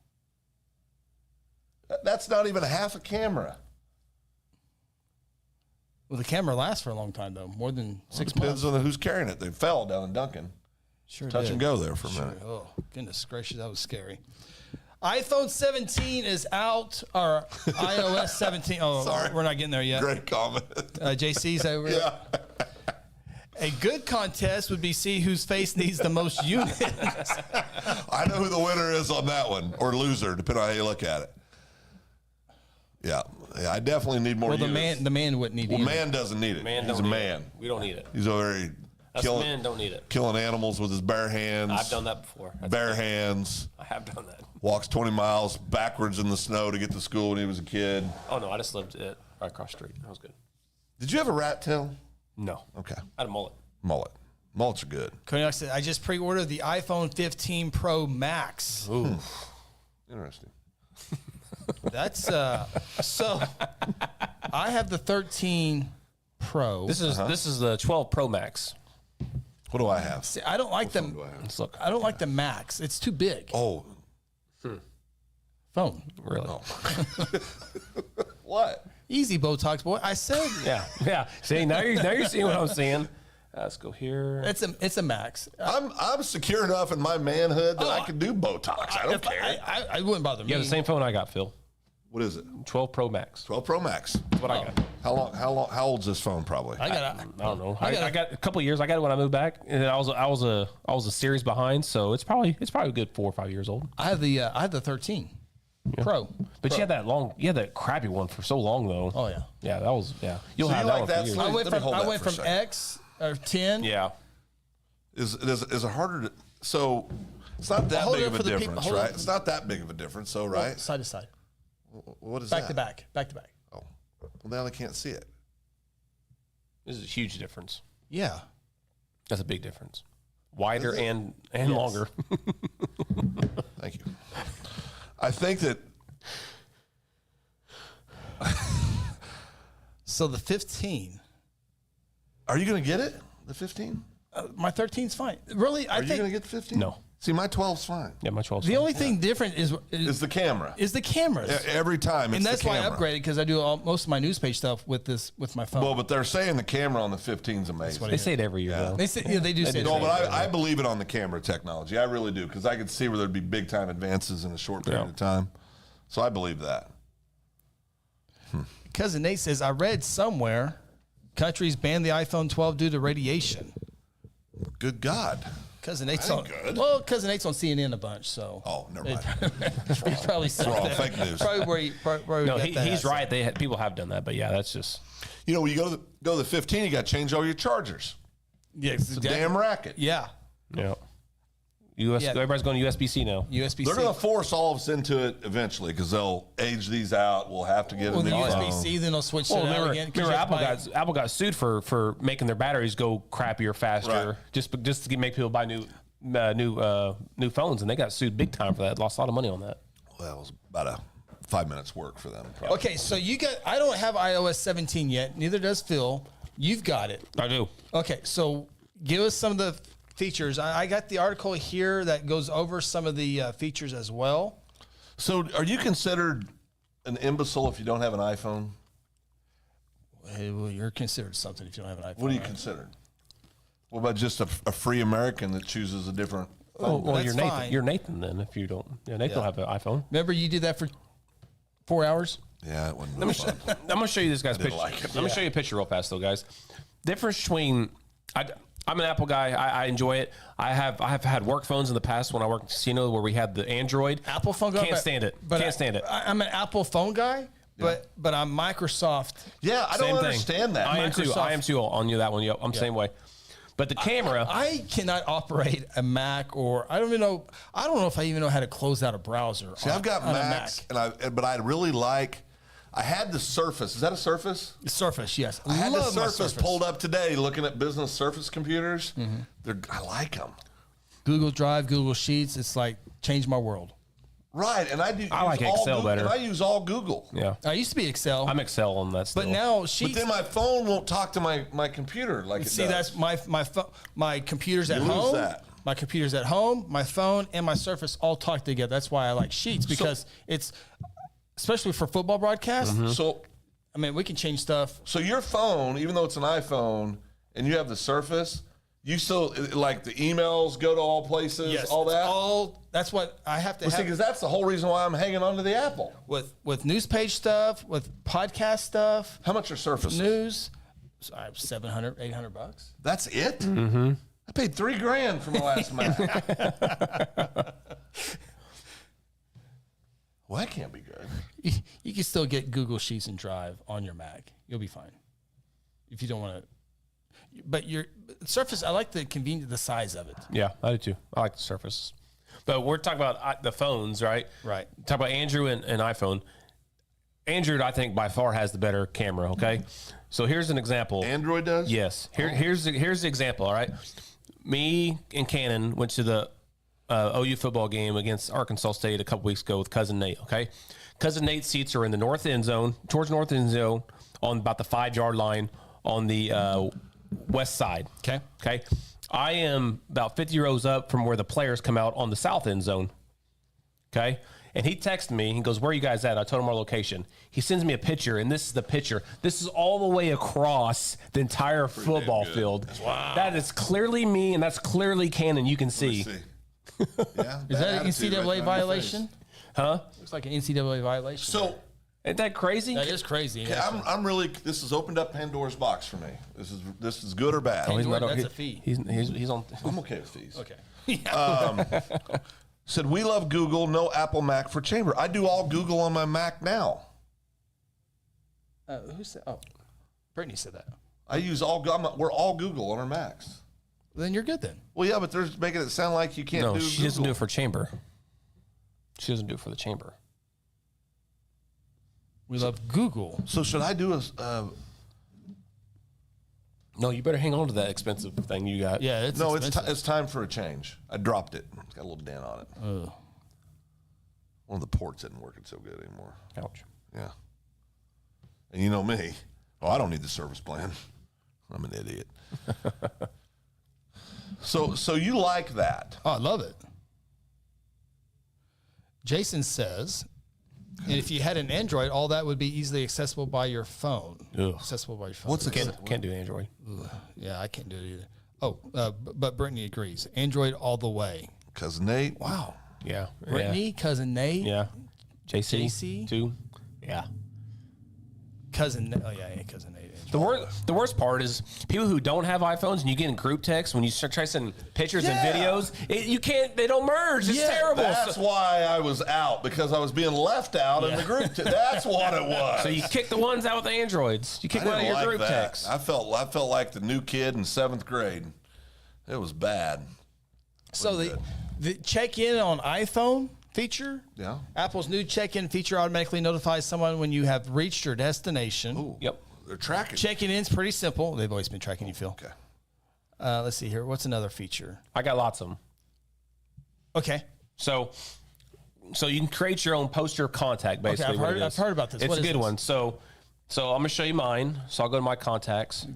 That's not even half a camera. Well, the camera lasts for a long time, though, more than 6 Depends months. on who's carrying it. They fell down in Duncan. Sure Touch did. and go there for a minute. Oh, goodness gracious, that was scary. iPhone 17 is out, or iOS 17. Oh, Sorry. We're not getting there yet. Great comment. JC's over. Yeah. A good contest would be see whose face needs the most units. I know who the winner is on that one, or loser, depending on how you look at it. Yeah, I definitely need more Well, units. the man wouldn't need Well, it. man doesn't need it. Man He's don't a need man. it. We don't need it. He's over there Us men don't need it. killing animals with his bare hands. I've done that before. Bare hands. I have done that. Walks 20 miles backwards in the snow to get to school when he was a kid. Oh, no, I just lived it right across the street. That was good. Did you have a rat tail? No. Okay. I had a mullet. Mullet. Mullets are good. Cognac said, I just pre-ordered the iPhone 15 Pro Max. Ooh. Interesting. That's so. I have the 13 Pro. This is the 12 Pro Max. What do I have? See, I don't like them. do I have? Let's look. I don't like the Max. It's too big. Oh, phone. Really? What? Easy, Botox boy. I said Yeah. See, now you're seeing what I'm seeing. Let's go here. it's a max. I'm secure enough in my manhood that I can do Botox. I don't care. I wouldn't bother me. You have the same phone I got, Phil. What is it? 12 Pro Max. 12 Pro Max. That's what I got. How old's this phone? Probably. I don't know. I got a couple of years. I got it when I moved back, and I was a series behind, so it's probably a good 4 or 5 years old. I have the 13 Pro. But you had that crappy one for so long though. Oh yeah. Yeah, that was You'll So have you that like one that for years. slim? I went from X or 10. Yeah. Is it harder to? So it's not that Hold big it of up a for the people. difference, Hold right? it. It's not that big of a difference, so right? Side to side. What is Back that? to back. Back to back. Oh, well now they can't see it. This is a huge difference. Yeah. That's a big difference. Wider and longer. Thank you. I think that. So the 15. Are you going to get it? The 15? My 13's fine. Really, I Are you think going to get the 15? No. See, my 12's fine. Yeah, my 12. the only thing different is Is the camera. the cameras. Every time it's And that's the why I camera. upgraded, because I do most of my news page stuff with my phone. Well, but they're saying the camera on the 15 is amazing. They say it every year though. they say, they do say No, that. but I believe it on the camera technology. I really do, because I could see where there'd be big time advances in a short period of time. So I believe that. Cousin Nate says, I read somewhere countries banned the iPhone 12 due to radiation. Good God. Cousin Nate's That on. ain't good. Well, Cousin Nate's on CNN a bunch, so. Oh, never mind. He probably said It's wrong. that. Fake news. Probably where he No, got that he's at. right. People have done that, but yeah, that's just You know, when you go to the 15, you got to change all your chargers. Yeah, It's a damn racket. Yeah, Yeah. Yeah. Everybody's going to USB-C now. USB-C. They're going to force all of us into it eventually, because they'll age these out. We'll have to get Well, a the new USB-C, then they'll switch Well, it out remember, again. 'cause you have to buy- Apple got sued for making their batteries go crappier faster, Right. just to make people buy new phones, and they got sued big time for that. Lost a lot of money on that. Well, it was about a 5 minutes work for them. Probably. Okay, so I don't have iOS 17 yet. Neither does Phil. You've got it. I do. Okay, so give us some of the features. I got the article here that goes over some of the features as well. So, are you considered an imbecile if you don't have an iPhone? Hey, well, you're considered something if you don't have an iPhone. What are you right? considered? What about just a free American that chooses a different phone? Well, that's you're Nathan. fine. You're Nathan then. If you don't, Nathan will have an iPhone. Remember you did that for 4 hours? Yeah, it wasn't really fun. I'm gonna show you this guy's picture. like it. Let me show you a picture real fast, though, guys. Difference between I'm an Apple guy. I enjoy it. I have had work phones in the past when I worked in casino where we had the Android. Apple phone guy? Can't stand it. Can't stand it. I'm an Apple phone guy, but I'm Microsoft. Yeah, I don't Same thing. understand that. I am too. Microsoft- I am too on you that one. Yep, I'm the same way. But the camera, I cannot operate a Mac, or I don't know if I even know how to close out a browser. See, I've got on a Macs, Mac. but I really like. I had the Surface. Is that a Surface? Surface, yes. I had the Love my Surface pulled up today, looking at business Surface computers. I like them. Google Drive, Google Sheets. It's like changed my world. Right, and I like use all Excel Google, better. And I use all Google. yeah, I used to be Excel, I'm Excel on that. Still. but now But Sheets. then my phone won't talk to my computer like it See, does. that's my computer's at You lose home. that. My computer's at home. My phone and my Surface all talk together. That's why I like Sheets, because it's especially for football broadcasts. So I mean, we can change stuff. So your phone, even though it's an iPhone, and you have the Surface, you still like the emails go to all places, all that. That's what I have to Well, see, have because that's the whole reason why I'm hanging on to the Apple. with news page stuff, with podcast stuff, How much are Surfaces? news. So I have $700, $800. That's it. Mm-hmm. I paid $3,000 for my last Mac. Well, that can't be good. You can still get Google Sheets and Drive on your Mac. You'll be fine if you don't want to. But your Surface, I like the convenience, the size of it. Yeah, I do too. I like the Surface. But we're talking about the phones, right? Right. Talk about Android and iPhone. Android, I think, by far has the better camera. Okay, so here's an example. Android does? Yes. Here's the example. All right. Me and Cannon went to the OU football game against Arkansas State a couple weeks ago with Cousin Nate. Okay, Cousin Nate's seats are in the north end zone, towards north end zone, on about the 5-yard line on the west side. Okay. Okay. I am about 50 rows up from where the players come out on the south end zone. Okay. And he texted me. He goes, "Where are you guys at?" I told him our location. He sends me a picture, and this is the picture. This is all the way across the entire football field. Wow. That is clearly me, and that's clearly Cannon. You can see. Yeah, Is that an NCAA violation? Huh? Looks like an NCAA violation. So Ain't that crazy? that is crazy. I'm really. This has opened up Pandora's box for me. This is good or bad. Oh, That's a fee. He's on. I'm okay with these. Okay. Said we love Google, no Apple Mac for Chamber. I do all Google on my Mac now. Who said? Oh, Brittany said that. I use we're all Google on our Macs. Then you're good then. Well, yeah, but they're making it sound like you can't No, do she Google. doesn't do it for chamber. She doesn't do it for the chamber. We love Google. So should I do No, you better hang on to that expensive thing you got. Yeah, it's no, expensive. it's time for a change. I dropped it. It's got a little dent on it. Ugh. One of the ports isn't working so good anymore. Ouch. Yeah. And you know me. Oh, I don't need the service plan. I'm an idiot. So you like that? Oh, I love it. Jason says, and if you had an Android, all that would be easily accessible by your phone. Ugh. Accessible by your phone. What's the Can't do Android. Yeah, I can't do it either. Oh, but Brittany agrees. Android all the way. Cousin Nate? Wow. Yeah. Brittany, cousin Nate, Yeah. JC. JC? Too. Yeah. cousin. Oh yeah, cousin Nate. The worst part is people who don't have iPhones and you get in group text when you start try sending pictures and videos. You can't. They don't merge. It's terrible. That's why I was out, because I was being left out in the group. That's what it was. So you kick the ones out with the Androids. You kick one out of your group text. I felt like the new kid in 7th grade. It was bad. So the check-in on iPhone feature. Yeah. Apple's new check-in feature automatically notifies someone when you have reached your destination. Ooh, Yep. they're tracking. Checking in's pretty simple. They've always been tracking you, Phil. Okay. Let's see here. What's another feature? I got lots of them. Okay. So you can create your own poster contact, basically. Okay, I've heard about this. It's What a is good this? one. So I'm going to show you mine. So I'll go to my contacts.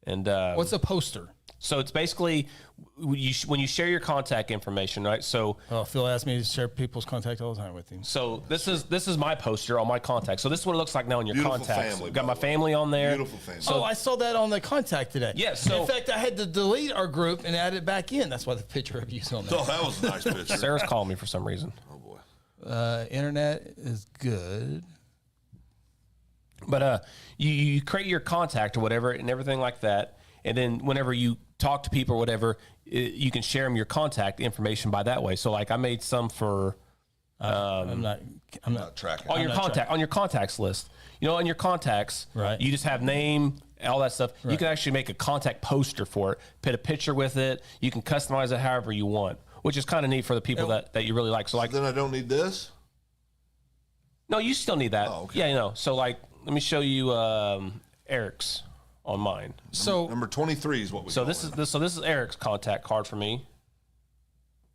And What's a poster? so it's basically when you share your contact information, right? So Phil asked me to share people's contact all the time with him. So this is my poster on my contacts. So this is what it looks like now in your Beautiful contacts. family, Got by my the way. family on there. Beautiful family. So I saw that on the contact today. Yeah, so- in fact, I had to delete our group and add it back in. That's why the picture of you's on there. Oh, that was a nice picture. Sarah's calling me for some reason. Oh, boy. Internet is good. But you create your contact or whatever and everything like that. And then whenever you talk to people or whatever, you can share them your contact information by that way. So like I made some for I'm not Tracking. on your not contact on your contacts list. You know, on your contacts, Right. you just have name, all that stuff. You can actually make a contact poster for it, put a picture with it. You can customize it however you want, which is kind of neat for the people that you really like. So like, Then I don't need this? no, you still need that. Oh, okay. Yeah, you know. So like, let me show you Eric's on mine. So Number 23 is what we So call this it. is Eric's contact card for me.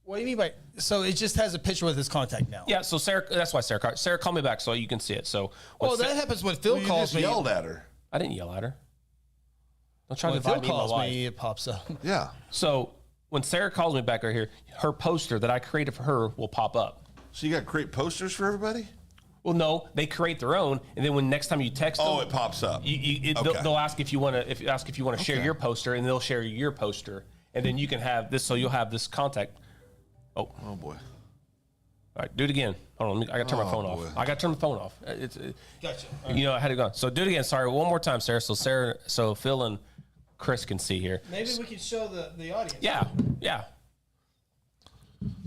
what do you mean by? So it just has a picture with his contact now. Yeah, so Sarah, that's why Sarah called me back so you can see it. So Oh, that happens when Phil Well, you calls just me. yelled at her. I didn't yell at her. Don't try When to Phil divide me and my calls wife. me, it pops up. Yeah. So when Sarah calls me back right here, her poster that I created for her will pop up. So you got to create posters for everybody? Well, no, they create their own, and then when next time you text Oh, them, it pops up. they'll, they'll ask if you want to share Okay. your poster, and they'll share your poster, and then you can have this. So you'll have this contact. Oh, Oh, boy. all right, do it again. Hold on, I got to turn my phone boy. off. I got to turn the phone off. Gotcha. You know, I had it gone. So do it again. Sorry, one more time, Sarah. So Phil and Chris can see here. Maybe we could show the audience. Yeah.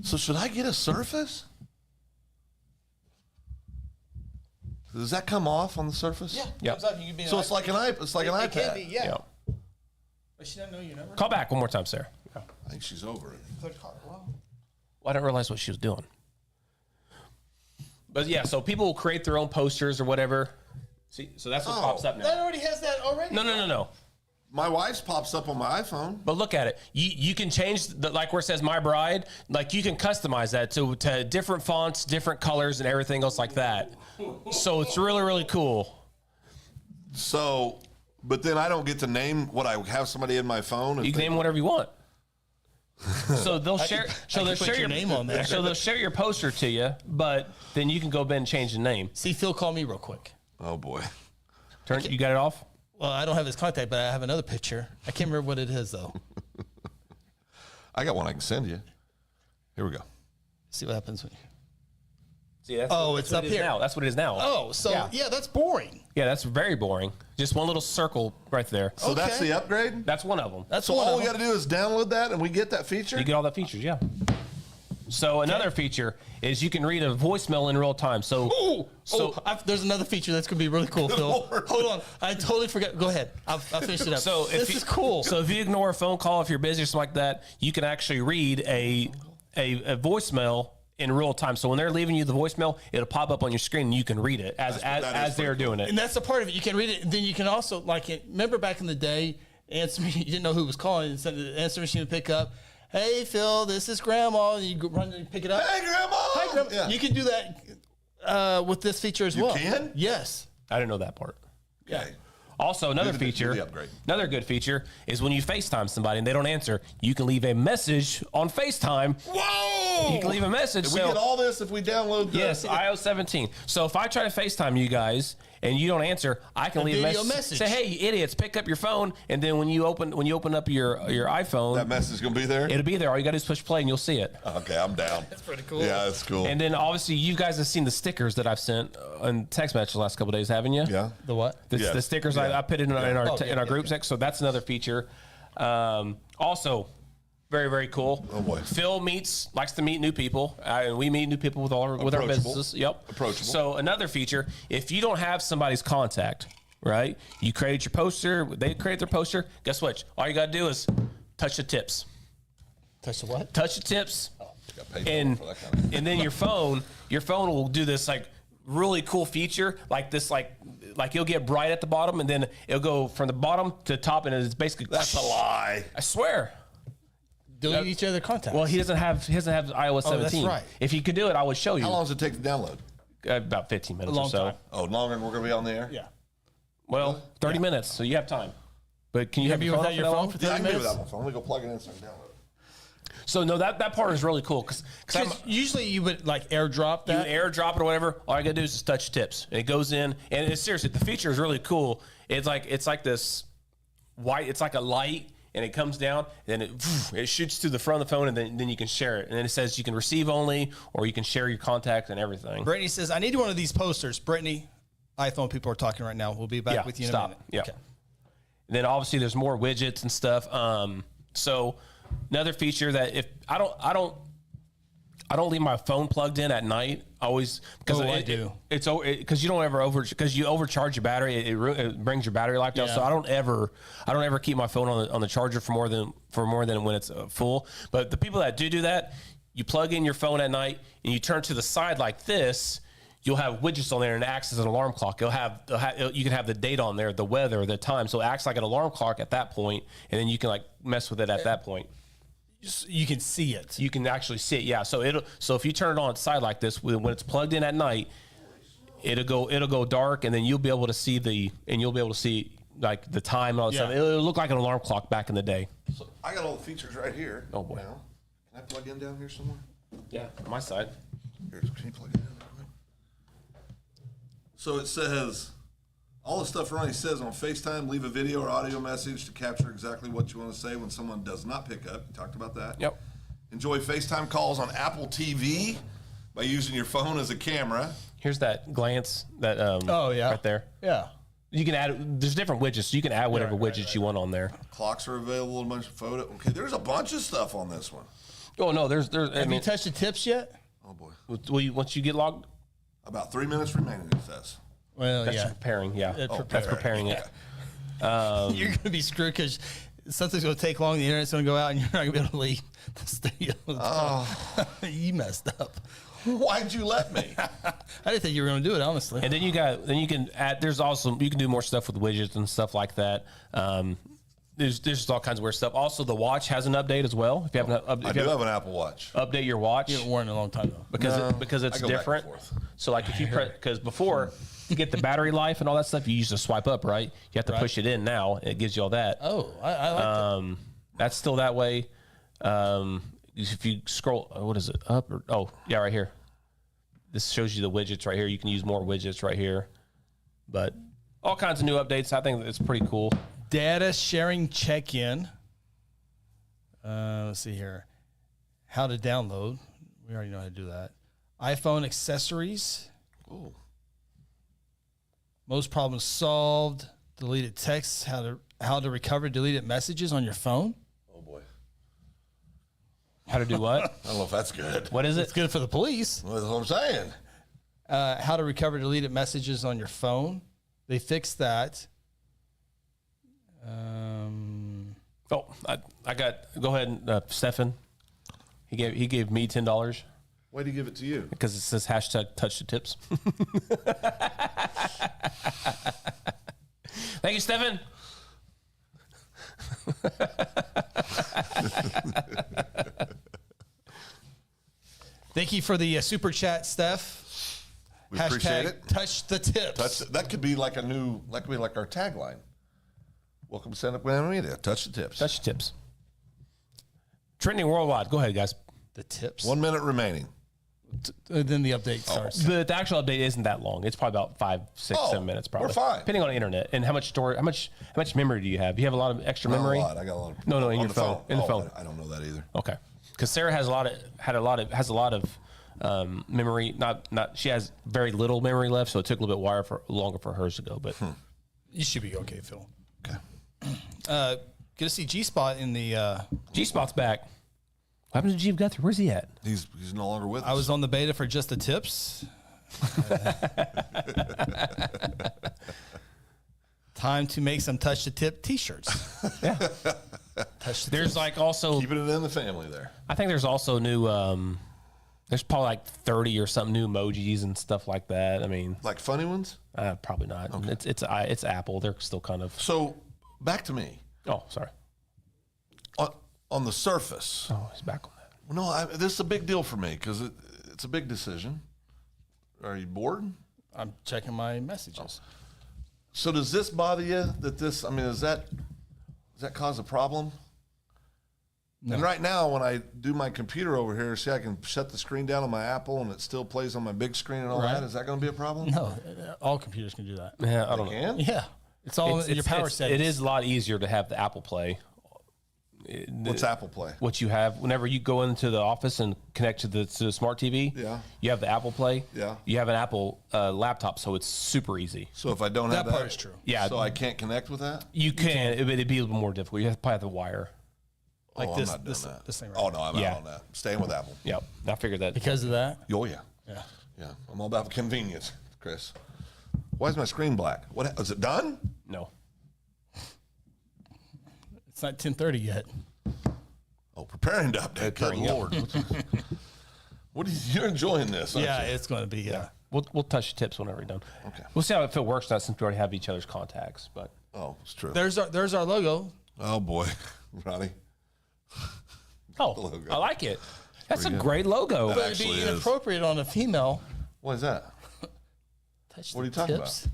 So should I get a Surface? Does that come off on the Surface? Yeah. Yep. Comes up, you can be So it's like an iPad. It's like an It can iPad. be, yeah. Yeah. But she doesn't know your number. Call back one more time, Sarah. Yeah. I think she's over it. Well, I didn't realize what she was doing. But yeah, so people will create their own posters or whatever. See, so that's what pops up now. that already has that already. No. My wife's pops up on my iPhone. But look at it. You can change like where it says "My Bride." Like you can customize that to different fonts, different colors, and everything else like that. So it's really really cool. So, but then I don't get to name what I have somebody in my phone. You can name whatever you want. So they'll share. So they'll put share your name on there. So they'll share your poster to you, but then you can go back and change the name. See, Phil, call me real quick. Oh boy. You got it off? Well, I don't have his contact, but I have another picture. I can't remember what it is though. I got one I can send you. Here we go. See what happens when. See, that's It's what up it is here. now. That's what it is now. Oh, so yeah, that's boring. Yeah, that's very boring. Just one little circle right there. So that's Okay. the upgrade? That's one of them. That's So one all of we them. got to do is download that and we get that feature? You get all the features, yeah. So another feature is you can read a voicemail in real time. So There's another feature that's going to be really cool, Phil. Lord. Hold on. I totally forgot. Go ahead. I'll finish it up. So this is cool. So if you ignore a phone call, if you're busy or something like that, you can actually read a voicemail in real time. So when they're leaving you the voicemail, it'll pop up on your screen and you can read it as they're doing it. And that's the part of it. You can read it. And then you can also, remember back in the day, answer you didn't know who was calling. So the answer machine would pick up. Hey, Phil, this is Grandma. And you go run and pick it up. Hey, Grandma! Hi, Grandma. Yeah. You can do that with this feature as well. You can? Yes. I didn't know that part. Yeah. Okay. Also, another Do the feature, upgrade. another good feature is when you FaceTime somebody and they don't answer, you can leave a message on FaceTime. Whoa! You can leave a message. Did we get all this if we download the... Yes, iOS 17. So if I try to FaceTime you guys and you don't answer, I can leave a video message. message. Say, hey, you idiots, pick up your phone, and then when you open up your iPhone, That message is going to be there? it'll be there. All you got to do is push play and you'll see it. Okay, I'm down. That's pretty cool. Yeah, that's cool. And then obviously you guys have seen the stickers that I've sent on text messages the last couple of days, haven't you? Yeah. The what? Yes. The stickers Yeah. I put in our group yeah. text. So that's another feature. Also, very, very cool. Oh, boy. Phil likes to meet new people, and we meet new people with our Approachable. businesses. Yep. Approachable. So another feature, if you don't have somebody's contact, right? You created your poster, they create their poster. Guess what? All you got to do is touch the tips. Touch the what? Touch the tips. Got paid And for that kind of and then your phone will do this really cool feature like it'll get bright at the bottom and then it'll go from the bottom to the top and it's basically That's a lie. I swear. Delete each other contacts. Well, he doesn't have iOS 17. that's right. If he could do it, I would show you. How long does it take to download? About 15 minutes A long or so. time. Oh, longer than we're going to be on the air? Yeah. Well, 30 minutes, so you have time. But can you have You your without phone your for that phone long? for Yeah, I 30 can do minutes? that one. So let me go plug it in so I can download it. So no, that part is really cool because Usually you would airdrop you that. airdrop it or whatever. All you gotta do is just touch tips, and it goes in. And it's seriously, the feature is really cool. It's like this white. It's like a light, and it comes down, and then it shoots through the front of the phone, and then you can share it. And then it says you can receive only, or you can share your contacts and everything. Brittany says, I need one of these posters. Brittany, iPhone people are talking right now. We'll be back with you in a minute. Yeah. Okay. And then obviously there's more widgets and stuff. So another feature that if I don't leave my phone plugged in at night. Always because I do. It's because you don't ever because you overcharge your battery. It brings your battery life down. Yeah. So I don't ever keep my phone on the charger for more than when it's full. But the people that do that, you plug in your phone at night and you turn to the side like this. You'll have widgets on there and it acts as an alarm clock. You can have the date on there, the weather, the time. So it acts like an alarm clock at that point, and then you can mess with it at that point. You can see it. You can actually see it, yeah. So if you turn it on its side like this, when it's plugged in at night, it'll go dark, and then you'll be able to see the time and all that stuff. It'll look like an alarm clock back in the day. So I got all the features right here. Oh, boy. Now. Can I plug in down here somewhere? Yeah, my side. Here, can you plug it in? So it says, all the stuff Ronnie says on FaceTime, leave a video or audio message to capture exactly what you want to say when someone does not pick up. You talked about that. Yep. Enjoy FaceTime calls on Apple TV by using your phone as a camera. Here's that glance that right there. Yeah. You can add. There's different widgets. So you can add whatever widgets you want on there. Clocks are available, a bunch of photo. Okay, there's a bunch of stuff on this one. Oh no, there's. Have you touched the tips yet? Oh boy. Once you get logged, About 3 minutes remaining, it says. Well, that's yeah. preparing. Yeah, Preparing. that's preparing it. You're going to be screwed because something's going to take long. The internet's going to go out, and you're not going to be able to leave the studio. Oh, you messed up. Why'd you let me? I didn't think you were going to do it, honestly. And then you can add. There's also you can do more stuff with widgets and stuff like that. There's just all kinds of weird stuff. Also, the watch has an update as well. If you have I do have an Apple Watch. update your watch You haven't worn it in a long time, though. because it's I go back and different. forth. So like if you because before to get the battery life and all that stuff, you used to swipe up, right? You have to push it in now. It gives you all that. Oh, I like that. That's still that way. If you scroll, what is it? Up or right here. This shows you the widgets right here. You can use more widgets right here, but all kinds of new updates. I think it's pretty cool. Data sharing check-in. Let's see here. How to download. We already know how to do that. iPhone accessories. Oh. Most problems solved. Deleted texts. How to recover deleted messages on your phone. Oh boy. How to do what? I don't know if that's good. What is It's it? good for the police. That's what I'm saying. How to recover deleted messages on your phone. They fixed that. I got. Go ahead, Stefan. He gave me $10 Why do you give it to you? because it says hashtag touch the tips. Thank you, Stefan. Thank you for the super chat, Steph. We appreciate it. Touch the tips. That could be like our tagline. Welcome to Stand Up Banana Media. Touch the tips. Touch the tips. Trending worldwide. Go ahead, guys. the tips. 1 minute remaining. Then the update starts. The actual update isn't that long. It's probably about 5, 6, 7 minutes. Probably we're fine. depending on the internet and how much memory do you have? Do you have a lot of extra memory? Not a lot. I got a lot of. No, in on your the phone. In the Oh, phone. I don't know that either. Okay, because Sarah has a lot of memory. Not she has very little memory left, so it took a little bit longer for hers to go. But You should be okay, Phil. Okay. Good to see G Spot in the. G Spot's back. What happened to G Guthrie? Where's he at? He's no longer with us. I was on the beta for just the tips. Time to make some touch the tip T-shirts. Yeah. Touch the There's tips. like also. keeping it in the family there. I think there's also new. There's probably like 30 or something new emojis and stuff like that. I mean, Like funny ones. probably not. Okay. It's Apple. They're still kind of. So back to me. Oh, sorry. On the surface. Oh, he's back on that. No, this is a big deal for me because it's a big decision. Are you bored? I'm checking my messages. So does this bother you? Does that cause a problem? No. And right now, when I do my computer over here, see, I can shut the screen down on my Apple, and it still plays on my big screen and all Right. that. Is that going to be a problem? No, all computers can do that. Yeah, I don't know. Can? Yeah, it's all in your power settings. It is a lot easier to have the Apple Play. What's Apple Play? What you have whenever you go into the office and connect to the smart TV. Yeah. You have the Apple Play. Yeah. You have an Apple laptop, so it's super easy. So if I don't have That that, part is true. Yeah. So I can't connect with that. You can. It'd be a little more difficult. You have to probably have the wire. Like I'm this, not doing this, that. this thing right Oh here. no, I'm Yeah. out on that. Staying with Apple. Yep. I figured that. Because of that. Oh yeah, Yeah. yeah. I'm all about convenience, Chris. Why is my screen black? What is it done? No. It's not 10:30 yet. Oh, preparing to update. Good Preparing, yeah. Lord. You're enjoying this, aren't Yeah, you? it's going to be. Yeah. We'll touch the tips whenever we're done. Okay. We'll see how it works now since we already have each other's contacts. But Oh, it's true. There's our logo. Oh boy, Ronnie. oh, I like it. That's a great logo. That But it'd actually be is. inappropriate on a female. What is that? Touch What are the you talking tips.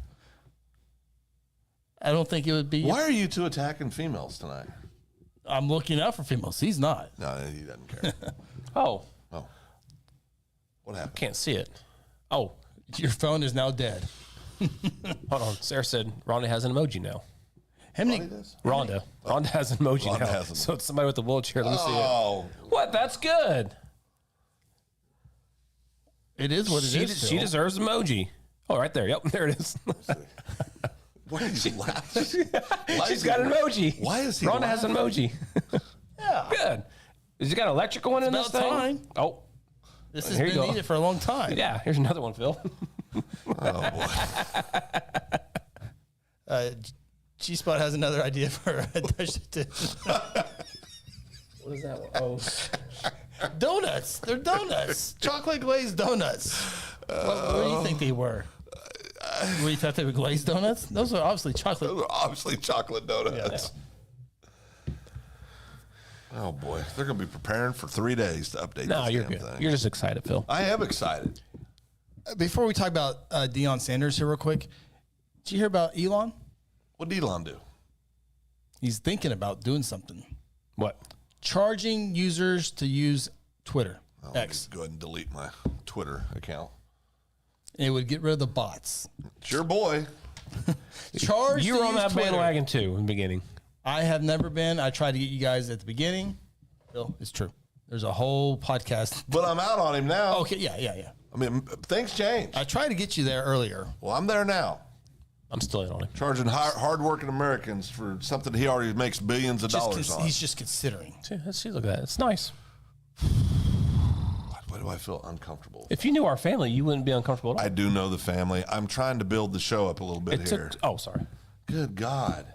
I don't think it would be. Why are you two attacking females tonight? I'm looking out for females. He's not. No, he doesn't care. Oh, Oh, what happened? can't see it. Oh, Your phone is now dead. hold on. Sarah said Rhonda has an emoji now. How many? Rhonda has an emoji Rhonda now. has an So it's somebody with a wheelchair. Let me see it. Oh, What? That's good. It is what it is. She deserves an emoji. Oh, right there. Yep, there it is. why is he laughing? She's got an emoji. Why is he Rhonda has an emoji. Yeah. Good. Has he got an electrical one in this about thing? time. Oh, This has Here you been go. needed for a long time. yeah. Here's another one, Phil. Oh boy. G Spot has another idea for a touch the tip. What is that one? Oh, Donuts. They're donuts. Chocolate glazed donuts. What do you think they were? What do you thought they were glazed donuts? Those are obviously chocolate. Those are obviously chocolate donuts. Oh boy, they're going to be preparing for 3 days to update. no, this you're damn good. thing. You're just excited, Phil. I am excited. Before we talk about Deion Sanders here real quick, did you hear about Elon? What did Elon do? He's thinking about doing something. What? charging users to use Twitter. Let me X. go ahead and delete my Twitter account. It would get rid of the bots. It's your boy. Charge. You to were on use that Twitter. bandwagon too in the beginning. I have never been. I tried to get you guys at the beginning. Bill, it's true. There's a whole podcast. But I'm out on him now. Okay, yeah. I mean, things change. I tried to get you there earlier. Well, I'm there now. I'm still in on him. Charging hardworking Americans for something he already makes billions of dollars on. He's just considering. See, look at that. It's nice. Why do I feel uncomfortable? If you knew our family, you wouldn't be uncomfortable at all. I do know the family. I'm trying to build the show up a little bit here. Sorry. Good God.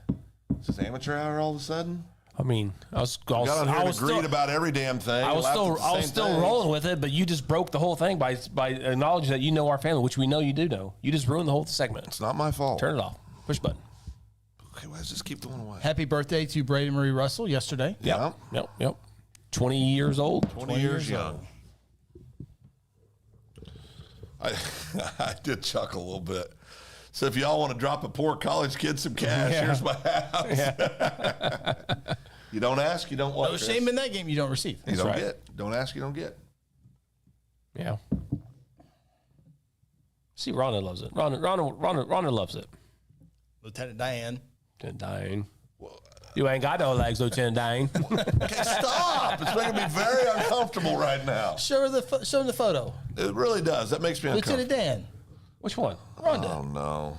Is this amateur hour all of a sudden? I mean, I was Got on here and agreed about every damn thing. I was still rolling with it, but you just broke the whole thing by acknowledging that you know our family, which we know you do know. You just ruined the whole segment. It's not my fault. Turn it off. Push button. Okay, why does this keep going away? Happy birthday to Brady Marie Russell yesterday. Yep. 20 years old. 20 years young. I did chuckle a little bit. So if y'all want to drop a poor college kid some cash, here's my house. You don't ask, you don't want. No shame in that game you don't receive. You don't right. get. Don't ask, you don't get. Yeah. See, Rhonda loves it. Rhonda loves it. Lieutenant Diane. Lieutenant Diane. You ain't got no legs, Lieutenant Diane. Okay, stop. It's making me very uncomfortable right now. Show him the photo. It really does. That makes me uncomfortable. Lieutenant Dan. Which one? Rhonda. Oh,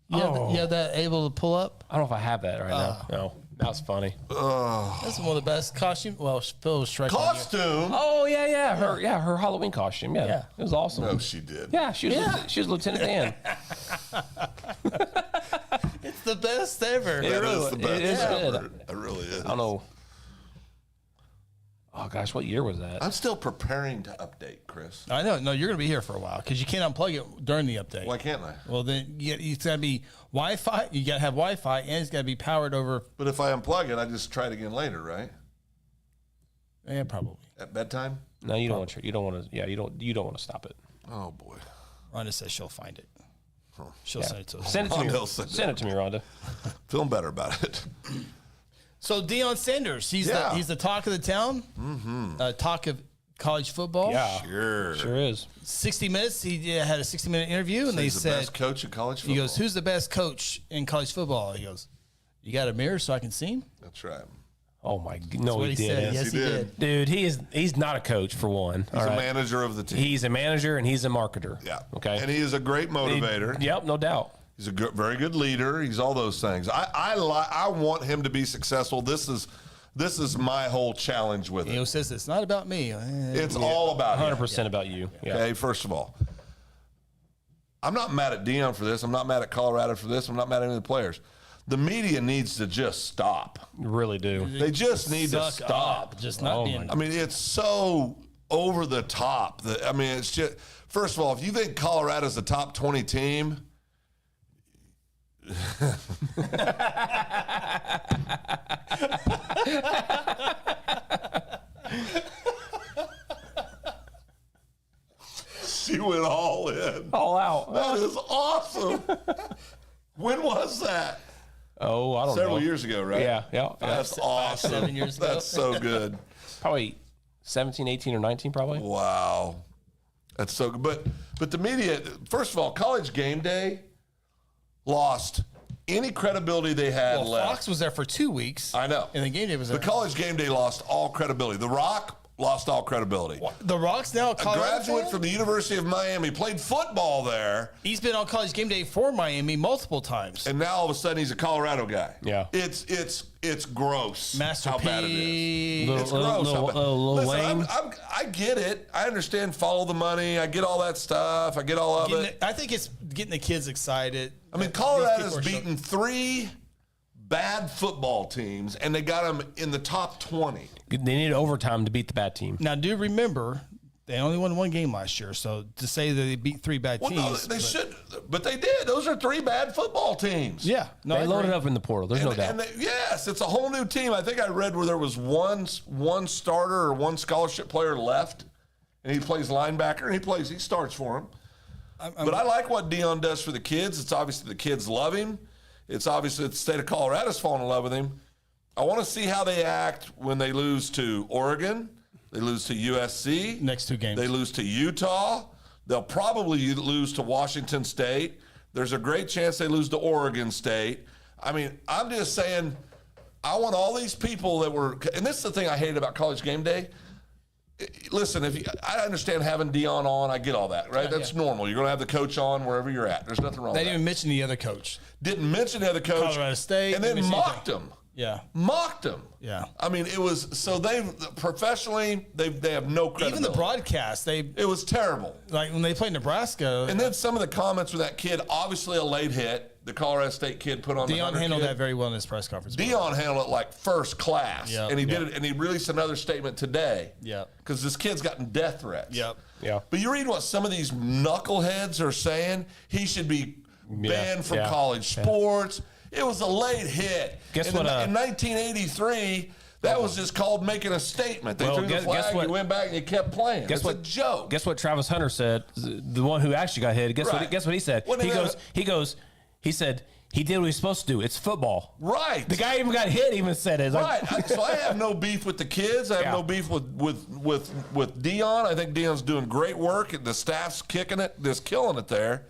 no. You have that able to pull up? I don't know if I have that right now. No, that's funny. That's one of the best costumes. Well, Phil was Shrek. Costume? Oh yeah. Her Halloween costume. Yeah. It was awesome. No, she did. Yeah, she was Lieutenant Dan. It's the best ever. That is the best it is ever. good. It really is. I don't know. Oh gosh, what year was that? I'm still preparing to update, Chris. I know. No, you're going to be here for a while because you can't unplug it during the update. Why can't I? Well, then it's got to be Wi-Fi. You got to have Wi-Fi, and it's got to be powered over. But if I unplug it, I just try it again later, right? Yeah, probably. At bedtime? No, you don't want to. You don't want to. Yeah, you don't want to stop it. Oh, boy. Rhonda says she'll find it. She'll send it to us. Send it to me. Rhonda said Send it to me, Rhonda. Feeling better about it. So Deion Sanders, he's the talk of the town. Mm-hmm. Talk of college football. Yeah, Sure is. 60 Minutes. He had a 60-minute interview, and they He's the said, best coach in college football. he goes, "Who's the best coach in college football?" He goes, "You got a mirror so I can see him?" That's right. Oh my! No, What he he said. didn't. Yes, he he did. did. Dude, he's not a coach for one. He's a manager of the team. He's a manager and he's a marketer. Yeah. Okay. And he is a great motivator. Yep, no doubt. He's a very good leader. He's all those things. I want him to be successful. This is my whole challenge with He it. says it's not about me. It's all about him. 100% about you. Yeah. Okay, first of all, I'm not mad at Deion for this. I'm not mad at Colorado for this. I'm not mad at any of the players. The media needs to just stop. Really do. They just need to Suck stop. up. Just not Oh, being. I mean, it's so over the top. I mean, it's just, first of all, if you think Colorado's a top 20 team, she went all in. All out. That is awesome. When was that? Oh, I don't know. Several years ago, right? Yeah. That's awesome. 7 years ago. That's so good. Probably 17, 18, or 19, probably. Wow. That's so good. But the media, first of all, College Game Day lost any credibility they had Well, left. Fox was there for 2 weeks. I know. And the game day was there. The College Game Day lost all credibility. The Rock lost all credibility. The Rock's now a A Colorado graduate fan? from the University of Miami, played football there, He's been on College Game Day for Miami multiple times. and now all of a sudden he's a Colorado guy. Yeah. It's gross. Master how bad it P. is. It's gross. how bad- Lil Listen, Wayne. I get it. I understand. Follow the money. I get all that stuff. I get all of it. I think it's getting the kids excited. I mean, Colorado's beaten 3 bad football teams, and they got them in the top 20. They needed overtime to beat the bad team. Now, do remember, they only won 1 game last year. So to say that they beat 3 bad Well, no, teams. they should, but they did. Those are 3 bad football teams. Yeah. No, I They loaded agree. up in the portal. There's no doubt. And yes, it's a whole new team. I think I read where there was one starter or one scholarship player left, and he plays linebacker, and he starts for him. But I like what Deion does for the kids. It's obviously the kids love him. It's obviously the state of Colorado's fallen in love with him. I want to see how they act when they lose to Oregon. They lose to USC. Next 2 games. They lose to Utah. They'll probably lose to Washington State. There's a great chance they lose to Oregon State. I mean, I'm just saying, I want all these people that were, and this is the thing I hated about College Game Day. Listen, I understand having Deion on. I get all that, right? That's normal. You're going to have the coach on wherever you're at. There's nothing wrong They with that. didn't even mention the other coach. Didn't mention the other coach. Colorado State. And then Didn't mention mocked him. Yeah. Mocked him. Yeah. I mean, it was, so they professionally, they have no credibility. Even the broadcast, It was terrible. like when they played Nebraska. And then some of the comments with that kid, obviously a late hit, the Colorado State kid put on the Deion 100 handled kid. that very well in his press conference. Deion handled it like first class. Yep. And he did it, and he released another statement today. Yep. Because this kid's gotten death threats. Yep. Yeah. But you read what some of these knuckleheads are saying. He should be banned from college sports. It was a late hit. Guess in what? In 1983, that was just called making a statement. They Well, threw the flag, you went back, and you kept playing. Guess It's what? a joke. Guess what Travis Hunter said? The one who actually got hit. Guess Right. what he said? Well, He said he did what he's supposed to do. It's football. Right. The guy even got hit. Even said it. It's like, Right. So I have no beef with the kids. I have no beef with Deion. I think Deion's doing great work, and the staff's kicking it, just killing it there.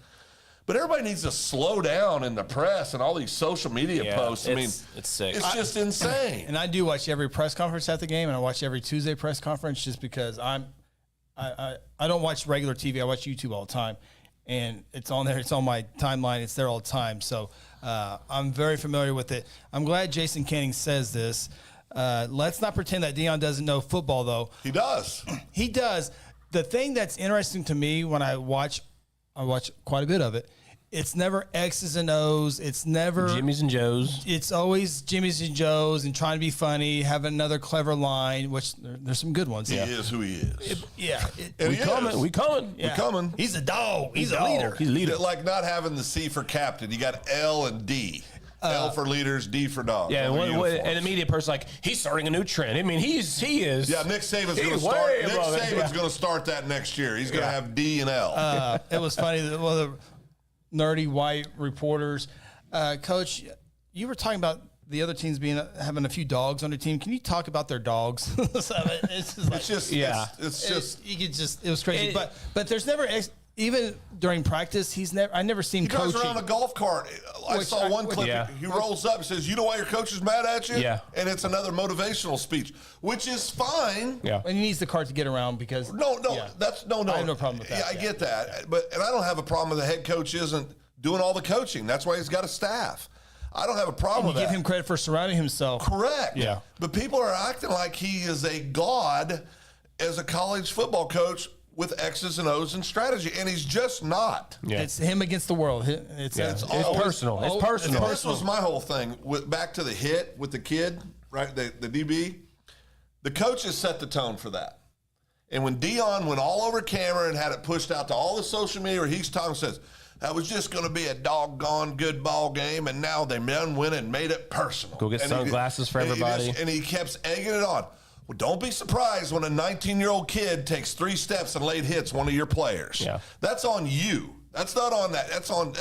But everybody needs to slow down in the press and all these social media posts. I mean, it's sick. It's just insane. And I do watch every press conference at the game, and I watch every Tuesday press conference just because I don't watch regular TV. I watch YouTube all the time, and it's on there. It's on my timeline. It's there all the time. So I'm very familiar with it. I'm glad Jason Canning says this. Let's not pretend that Deion doesn't know football, though. He does. He does. The thing that's interesting to me when I watch quite a bit of it. It's never X's and O's. It's never Jimmy's and Joe's. It's always Jimmy's and Joe's and trying to be funny, have another clever line, which there's some good ones. He is who he is. And We he coming. is. We coming. Yeah. We're coming. He's a dog. He's a leader. He's a leader. Like not having the C for captain. You got L and D. L for leaders, D for dogs. Yeah, on the and the uniforms. media person's like, he's starting a new trend. I mean, he is. Yeah, Nick Saban's going to He's start. way Nick above it. Saban's Yeah. going to start that next year. He's going to have D and L. It was funny that one of the nerdy white reporters, Coach, you were talking about the other teams having a few dogs on their team. Can you talk about their dogs? So it's just like, it was crazy. But there's never even during practice, I never seen He drives coaching. around a golf cart. I saw one clip. Yeah. He rolls up and says, "You know why your coach is mad at you?" Yeah. And it's another motivational speech, which is fine. Yeah. And he needs the cart to get around because No, yeah. that's no. I have no problem with that. Yeah, I Yeah. get that, and I don't have a problem with the head coach isn't doing all the coaching. That's why he's got a staff. I don't have a problem And you with give that. him credit for surrounding himself. Correct. Yeah. But people are acting like he is a god as a college football coach with X's and O's and strategy, and he's just not. Yeah. It's him against the world. It's always- personal. It's And personal. this was my whole thing. Back to the hit with the kid, right? The DB. The coaches set the tone for that. And when Deion went all over camera and had it pushed out to all the social media where he's talking, says, that was just going to be a doggone good ball game, and now they went and made it personal. Go get And sunglasses for everybody. And he kept egging it on. Well, don't be surprised when a 19-year-old kid takes 3 steps and late hits one of your players. Yeah. That's on you. That's not on that. That's on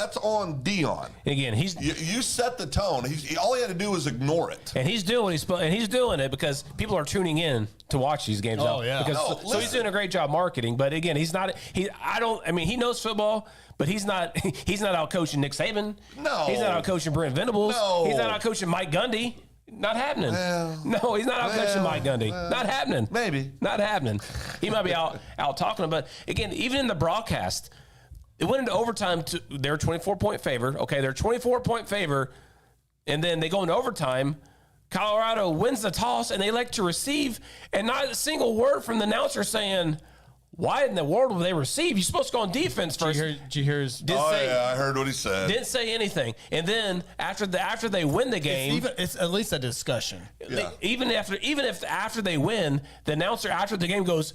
Deion. Again, You set the tone. All he had to do was ignore it. and he's doing he's doing it because people are tuning in to watch these games. Oh, now. yeah. Because, No, so he's listen. doing a great job marketing. But again, he knows football, but he's not out coaching Nick Saban. No. He's not out coaching Brent Venables. No. He's not out coaching Mike Gundy. Not happening. Well, no, he's not out coaching Mike Gundy. Not happening. maybe. Not happening. He might be out talking, but again, even in the broadcast, it went into overtime. They're a 24-point favor. Okay, they're a 24-point favor, and then they go into overtime. Colorado wins the toss, and they elect to receive, and not a single word from the announcer saying, why in the world would they receive? You're supposed to go on defense first. Did you hear his? I heard what he said. Didn't say anything. And then after they win the game, It's at least a discussion. Yeah. even if after they win, the announcer after the game goes,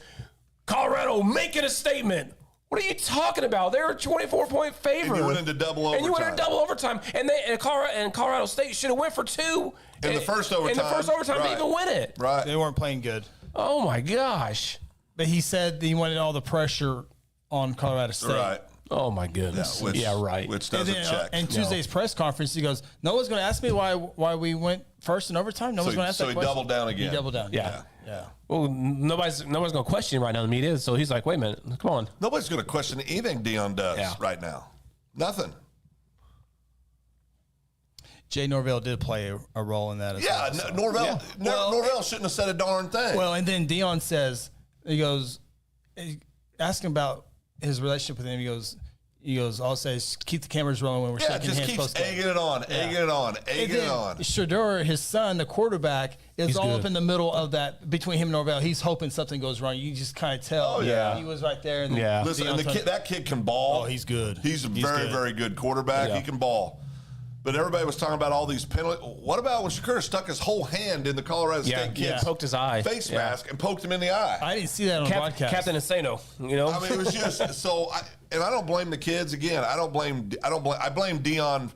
Colorado making a statement. What are you talking about? They're a 24-point favor. And you went into double overtime. And you went into double overtime. And Colorado State should have went for 2. In the first overtime. In the first overtime Right. to even win it. Right. They weren't playing good. Oh, my gosh. But he said that he wanted all the pressure on Colorado State. Right. Oh my goodness. Right. Which doesn't check. And Tuesday's press conference, he goes, "No one's going to ask me why we went first in overtime. No one's going to ask that question." So he doubled down again. He doubled down. Yeah. Yeah. Well, nobody's going to question him right now in the media. So he's like, "Wait a minute, come on." Nobody's going to question anything Deion does right now. Nothing. Jay Norvell did play a role in that as well. Yeah, Norvell shouldn't have said a darn thing. Well, and then Deion says, ask him about his relationship with him. He goes, all I'll say is keep the cameras rolling when we're shaking hands. Just keeps egging it on. Shedeur, his son, the quarterback, is all up in the middle of that between him and Norvell. He's hoping something goes wrong. You just kind of tell. Oh, yeah. He was right there. And Listen, and that kid can ball. Oh, he's good. He's a very good quarterback. Yeah. He can ball. But everybody was talking about all these penalties. What about when Shakur stuck his whole hand in the Colorado State kid's poked his eye, face mask and poked him in the eye? I didn't see that on the broadcast. Captain Insano, you know. I mean, it was just so. And I don't blame the kids. Again, I blame Deion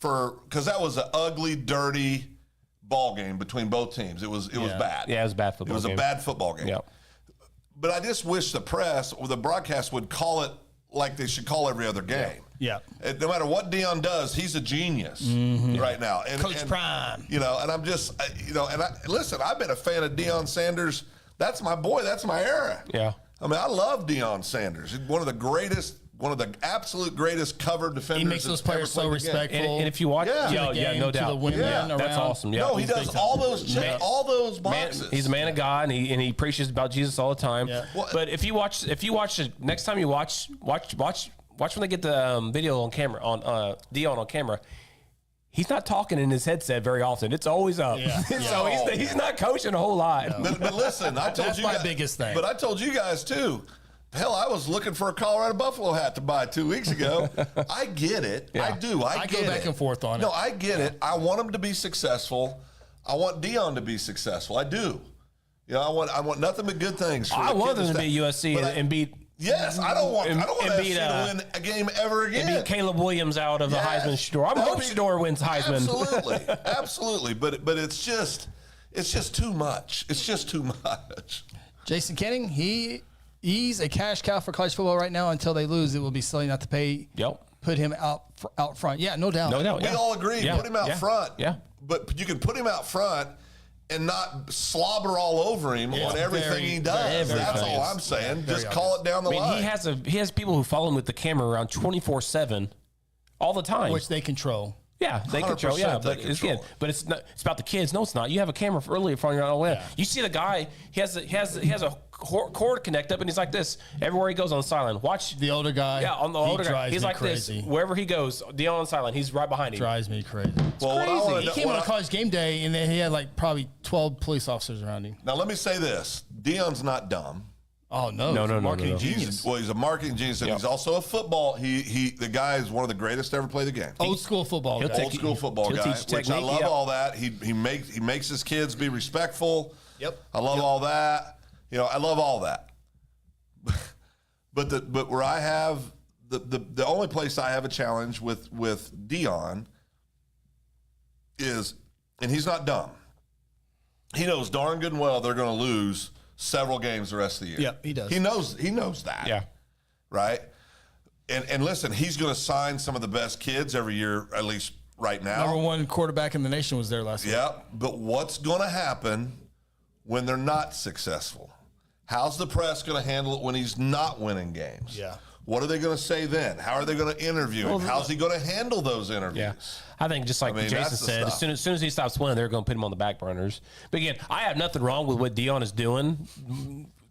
because that was an ugly, dirty ball game between both teams. It was bad. Yeah, it was a bad football game. It was a bad football game. Yeah. But I just wish the press or the broadcast would call it like they should call every other game. Yeah. And no matter what Deion does, he's a genius right now. And, Coach Prime. And I'm just, listen, I've been a fan of Deion Sanders. That's my boy. That's my era. Yeah. I mean, I love Deion Sanders. He's one of the absolute greatest covered defenders. He makes those players so respectful. And if you watch, no doubt. That's awesome. Yeah. No, he does all those boxes. He's a man of God, and he preaches about Jesus all the time. Yeah. But if you watch next time you watch when they get the video on camera on Deion on camera. He's not talking in his headset very often. It's always up. Yeah. So he's not coaching a whole lot. But listen, I told That's you my guys, biggest thing. But I told you guys too. Hell, I was looking for a Colorado Buffalo hat to buy 2 weeks ago. I get it. Yeah. I do. I go back and forth on it. No, I get it. I want him to be successful. I want Deion to be successful. I do. I want nothing but good things. For I want them them to beat USC and beat. Yes, I don't want FC to win a game ever again. And beat Caleb Williams out of the Heisman Shedeur. I'm hoping Shedeur wins Heisman. Absolutely. But it's just too much. It's just too much. Jason Kenning, he's a cash cow for college football right now. Until they lose, it will be silly not to pay. Yep. Put him out front. Yeah, no doubt. No doubt. We all agree. Yeah. Put him out front. Yeah. But you can put him out front and not slobber all over him on everything he does. That's all I'm saying. Just call it down the line. He has people who follow him with the camera around 24/7 all the time, Which they control. Yeah, they control. Yeah, but it's not. It's about the kids. No, it's not. You have a camera early in front of your own way. Yeah. You see the guy. He has a cord connect up, and he's like this everywhere he goes on silent. Watch the older guy. Yeah, on the older guy. He's like crazy. this wherever he goes. Deion on silent. He's right behind him. Drives me crazy. Crazy. He came on college game day, and then he had like probably 12 police officers around him. Now let me say this: Deion's not dumb. Oh no, marketing genius. He's a marketing genius, and he's also a football. The guy is one of the greatest to ever play the game. Old school football guy. Old school football guy, which I love all that. He makes his kids be respectful. Yep. I love all that. I love all that. But where I have the only place I have a challenge with Deion is, and he's not dumb. He knows darn good and well they're going to lose several games the rest of the year. Yeah, he does. He knows that. Yeah. Right? And listen, he's going to sign some of the best kids every year, at least right now. Number one quarterback in the nation was there last week. Yep. But what's going to happen when they're not successful? How's the press going to handle it when he's not winning games? Yeah. What are they going to say then? How are they going to interview him? How's he going to handle those interviews? Yeah. I think just like Jason said, as soon as he stops winning, they're going to put him on the back burners. But again, I have nothing wrong with what Deion is doing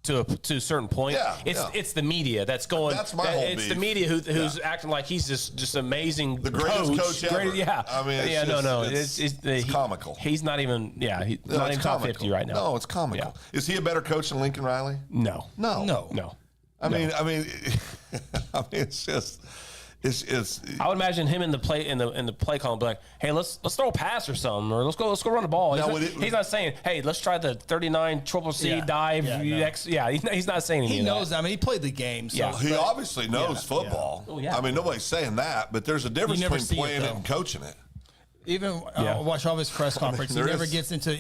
to a certain point. It's the media that's going. That's my whole It's beef. the media who's acting like he's just amazing. The greatest coach ever. Yeah. I mean, it's comical. He's not even. Yeah. He's not even top 50 right now. No, it's comical. Yeah. Is he a better coach than Lincoln Riley? No. I mean, it's just. It's. I would imagine him in the play column, be like, "Hey, let's throw a pass or something, or let's go run the ball." He's not saying, "Hey, let's try the 39 triple C dive." He's not saying anything. He knows. I mean, he played the game. So he obviously knows football. Oh, yeah. I mean, nobody's saying that, but there's a difference between playing it and coaching it. Even Yeah. watch all of his press conference. He there never is- gets into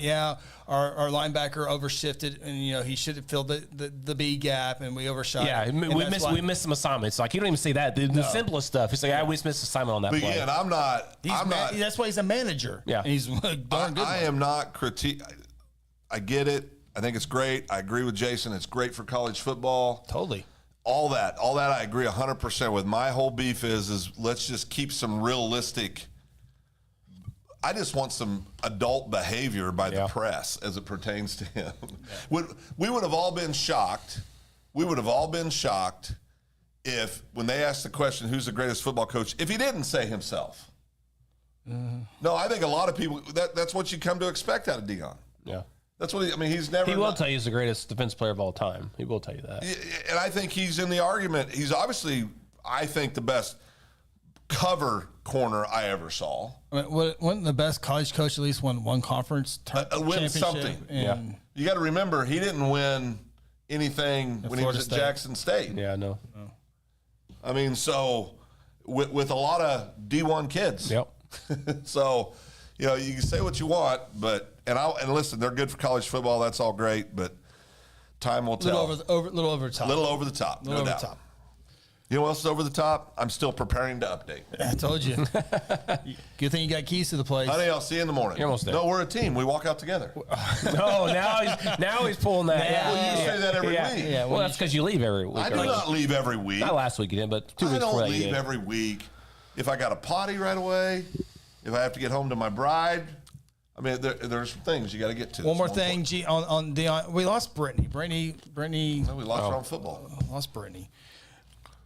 our linebacker overshifted, and he should have filled the B gap, and we overshot. Yeah, it. And we that's missed why- we missed some assignments. Like you don't even see that the simplest stuff. It's like we just missed assignment on that But play. again, I'm not. That's why he's a manager. Yeah. and he's a darn good. I one. am not critique. I get it. I think it's great. I agree with Jason. It's great for college football. Totally. All that I agree 100% with. My whole beef is let's just keep some realistic. I just want some adult behavior by the press as it pertains to him. We would have all been shocked. We would have all been shocked if, when they asked the question, who's the greatest football coach, if he didn't say himself. No, I think a lot of people, that's what you come to expect out of Deion. Yeah. That's what he's never. He will tell you he's the greatest defense player of all time. He will tell you that. And I think he's in the argument. He's obviously, I think, the best cover corner I ever saw. I mean, wasn't the best college coach at least won one conference Win championship? something. And You got to remember, he didn't win anything when he was Florida at State. Jackson State. Yeah, no. I mean, so with a lot of D1 kids. Yep. So, you can say what you want, but and listen, they're good for college football. That's all great, but time will tell. little over the top. Little over the top. Little No over doubt. the top. You know what else is over the top? I'm still preparing to update. I told you. Good thing you got keys to the place. Honey, I'll see you in the morning. You're almost there. No, we're a team. We walk out together. No, now he's pulling that. Well, you say that every week. Yeah, Well, that's because you leave every week. I do not leave every week. Not last week you didn't, but 2 I weeks before don't that you leave did. every week. If I got a potty right away, if I have to get home to my bride, I mean, there's things you got to get to. One more It's thing, on Deion. We lost Brittany. Brittany important. We lost her on football. lost Brittany.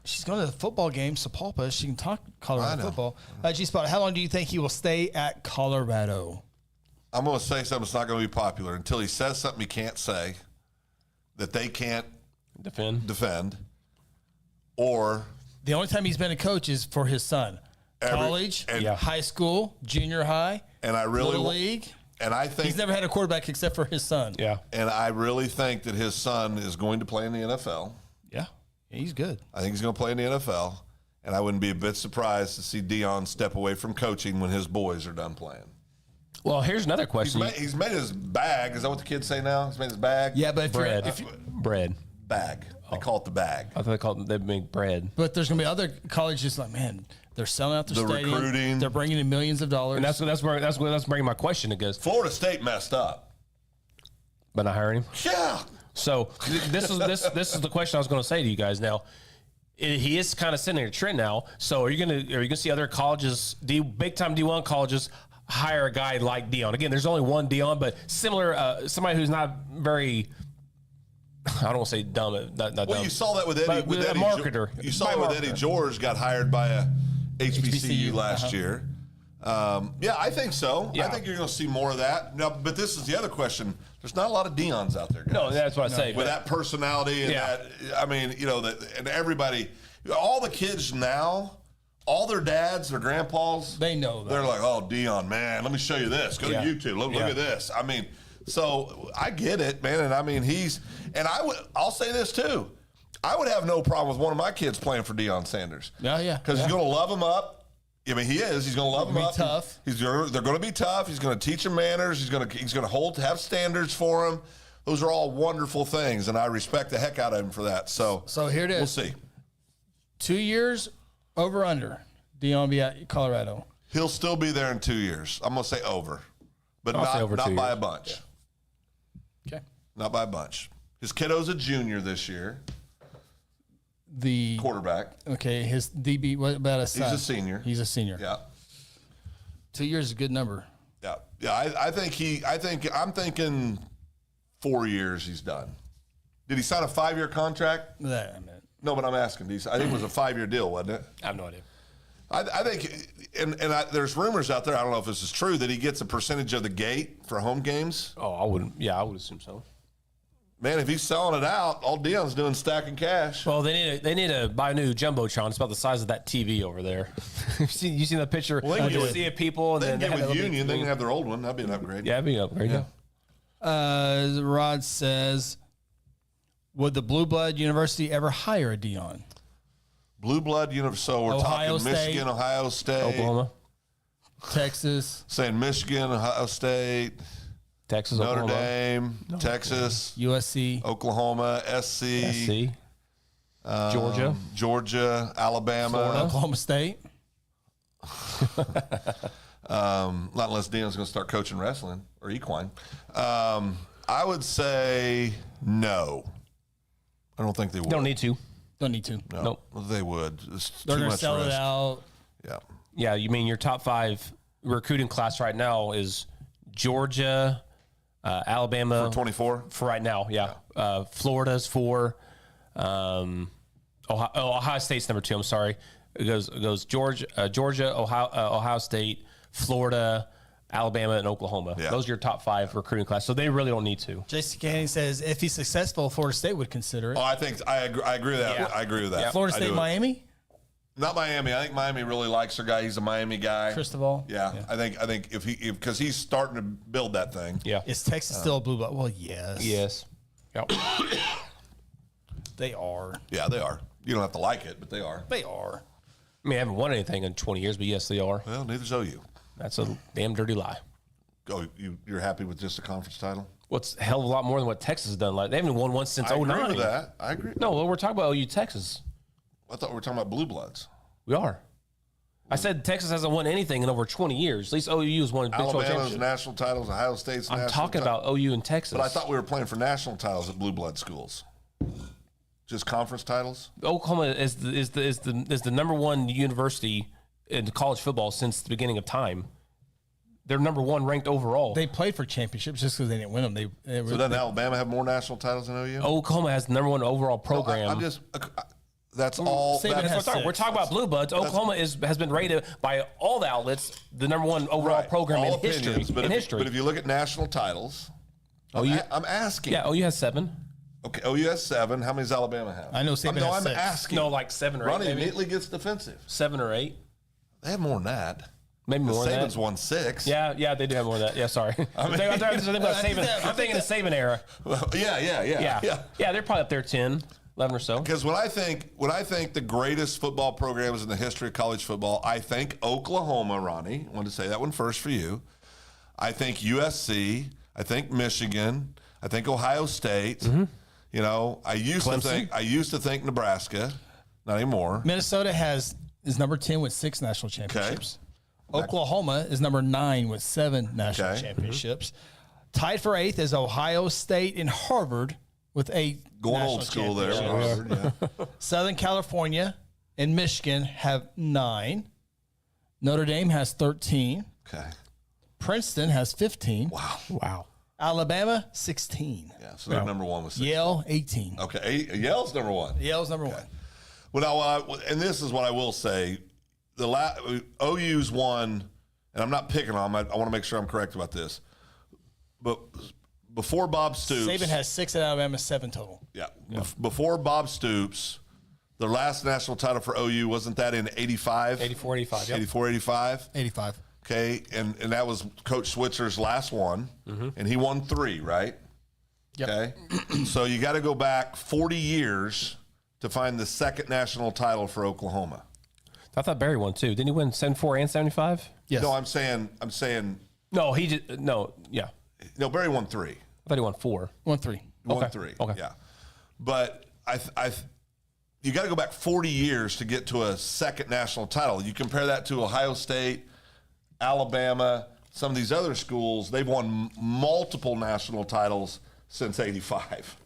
She's going to the football game, Sapulpa. She can talk Colorado football. G-Spot, how long do you think he will stay at Colorado? I'm going to say something that's not going to be popular until he says something he can't say that they can't defend, or The only time he's been a coach is for his son. College, high school, junior high, and I really little league. And I think He's never had a quarterback except for his son. Yeah. And I really think that his son is going to play in the NFL. Yeah. He's good. I think he's going to play in the NFL, and I wouldn't be a bit surprised to see Deion step away from coaching when his boys are done playing. Well, here's another question. He's made his bag. Is that what the kids say now? He's made his bag? Yeah, but bread. Bag. They call it the bag. I thought they make bread. But there's going to be other colleges like, man, they're selling out their The stadium. recruiting. They're bringing in millions of dollars. And that's bringing my question. It goes, Florida State messed up. but not hiring him. Yeah. So this is the question I was going to say to you guys. Now, he is kind of setting a trend now. So are you gonna see other colleges, big time D1 colleges, hire a guy like Deion? Again, there's only one Deion, but similar, somebody who's not very. I don't want to say dumb. Not Well, dumb. you saw that with Eddie. But With a Eddie marketer. You saw it with Eddie George got hired by a HBCU last year. Yeah, I think so. Yeah. I think you're going to see more of that. Now, but this is the other question. There's not a lot of Deons out there, guys. No, that's what I say. With that personality and that, I mean, and everybody, all the kids now, all their dads, their grandpas, They know that. They're like, oh, Deion, man, let me show you this. Go to YouTube. Look at this. I mean, so I get it, man. And I mean, I'll say this too. I would have no problem with one of my kids playing for Deion Sanders. Yeah. Because he's going to love them up. I mean, he is. He's going to love them Be up. tough. They're going to be tough. He's going to teach them manners. He's going to have standards for them. Those are all wonderful things, and I respect the heck out of him for that. So here it is. We'll see. 2 years over under. Deion be at Colorado. He'll still be there in 2 years. I'm going to say over, but I'll say over not 2 by years. a bunch. Okay. Not by a bunch. His kiddo's a junior this year, The quarterback. Okay, his DB. What about his son? He's a senior. He's a senior. Yeah. 2 years is a good number. Yeah. I'm thinking 4 years he's done. Did he sign a 5-year contract? That I meant. No, but I'm asking. I think it was a 5-year deal, wasn't it? I have no idea. I think, there's rumors out there, I don't know if this is true, that he gets a percentage of the gate for home games. Oh, I wouldn't. Yeah, I would assume so. Man, if he's selling it out, all Deion's doing is stacking cash. Well, they need to buy a new jumbotron. It's about the size of that TV over there. you seen the picture? Well, you see people, and They then can get have with that little Union. big They can screen. have their old one. That'd be an upgrade. Yeah, it'd be up. There you go. Rod says, would the Blue Blood University ever hire a Deion? Blue Blood University. So we're Ohio talking State. Michigan, Ohio State. Oklahoma. Texas, saying Michigan, Ohio State, Texas, Notre Oklahoma, Dame, Texas, USC, Oklahoma, SC, Georgia, Alabama, Florida, Oklahoma State. Not unless Deion's going to start coaching wrestling or equine. I would say no. I don't think they would. Don't need to. Don't need to. No, Nope. they would. It's They're too going to much sell risk. it out. Yeah. Yeah, you mean your top 5 recruiting class right now is Georgia, Alabama. 24? For right now, yeah. Florida's 4. Ohio State's number 2. I'm sorry. It goes Georgia, Ohio State, Florida, Alabama, and Oklahoma. Yeah. Those are your top 5 recruiting class. So they really don't need to. J.C. Canning says if he's successful, Florida State would consider it. Oh, I think I agree with that. Yeah. I agree with that. Florida I State, do. Miami, Not Miami. I think Miami really likes their guy. He's a Miami guy. Cristobal. Yeah. I think because he's starting to build that thing. Yeah. Is Texas still a blue blood? Well, yes. Yes. Yep. They are. Yeah, they are. You don't have to like it, but they are. They are. I mean, I haven't won anything in 20 years, but yes, they are. Well, neither's OU. That's a damn dirty lie. Oh, you're happy with just a conference title? What's a hell of a lot more than what Texas has done. Like they haven't won one since I 09. agree with that. I agree. No, we're talking about OU Texas. I thought we were talking about blue bloods. We are. I said Texas hasn't won anything in over 20 years. At least OU has won a Big 12 Alabama's championship. national titles, Ohio State's I'm national talking title. about OU and Texas. But I thought we were playing for national titles at blue blood schools. Just conference titles? Oklahoma is the number 1 university in college football since the beginning of time. They're number 1 ranked overall. They played for championships just because they didn't win them. They So doesn't Alabama have more national titles than OU? Oklahoma has the number 1 overall program. I'm just that's all. Saban That's, has We're talking about blue bloods. Oklahoma has been rated by all the outlets the number 1 overall right, program all in history. opinions, But if you look at national titles, I'm asking. Yeah, OU has 7. Okay, OU has 7. How many does Alabama have? I know Saban has I'm 6. asking. No, like 7 or 8. Ronnie Maybe. immediately gets defensive. 7 or 8. They have more than that. Maybe more than Saban's that. won 6. Yeah, they do have more than that. Yeah, sorry. I'm thinking the Saban era. Well, yeah. Yeah, they're probably up there 10, 11 or so. Because when I think the greatest football programs in the history of college football, I think Oklahoma, Ronnie. I wanted to say that one first for you. I think USC. I think Michigan. I think Ohio State. Mm-hmm. You know, I used to think Nebraska. Not anymore. Minnesota is number 10 with 6 national championships. Oklahoma is number 9 with 7 national Okay. championships. Tied for 8th is Ohio State and Harvard with 8 Going national old school there. championships. Harvard, yeah. Southern California and Michigan have 9. Notre Dame has 13. Okay. Princeton has 15. Wow. Alabama, 16. Yeah. So they're number 1 with 6. Yale, 18. Okay. Yale's number 1. Yale's number 1. Well, now, and this is what I will say. OU's won, and I'm not picking on them. I want to make sure I'm correct about this. But before Bob Stoops. Saban has 6 at Alabama, 7 total. Yeah. Before Bob Stoops, their last national title for OU, wasn't that in 85? 84, 85. Yep. 84, 85? 85. Okay. And that was Coach Switzer's last one. And he won 3, right? Yep. Okay. So you got to go back 40 years to find the second national title for Oklahoma. I thought Barry won too. Didn't he win 74 and 75? Yes. No, I'm saying No, he just yeah. no. Barry won 3. I thought he won 4. 1-3. Won 3. Okay. Yeah, but you got to go back 40 years to get to a second national title. You compare that to Ohio State, Alabama, some of these other schools. They've won multiple national titles since '85.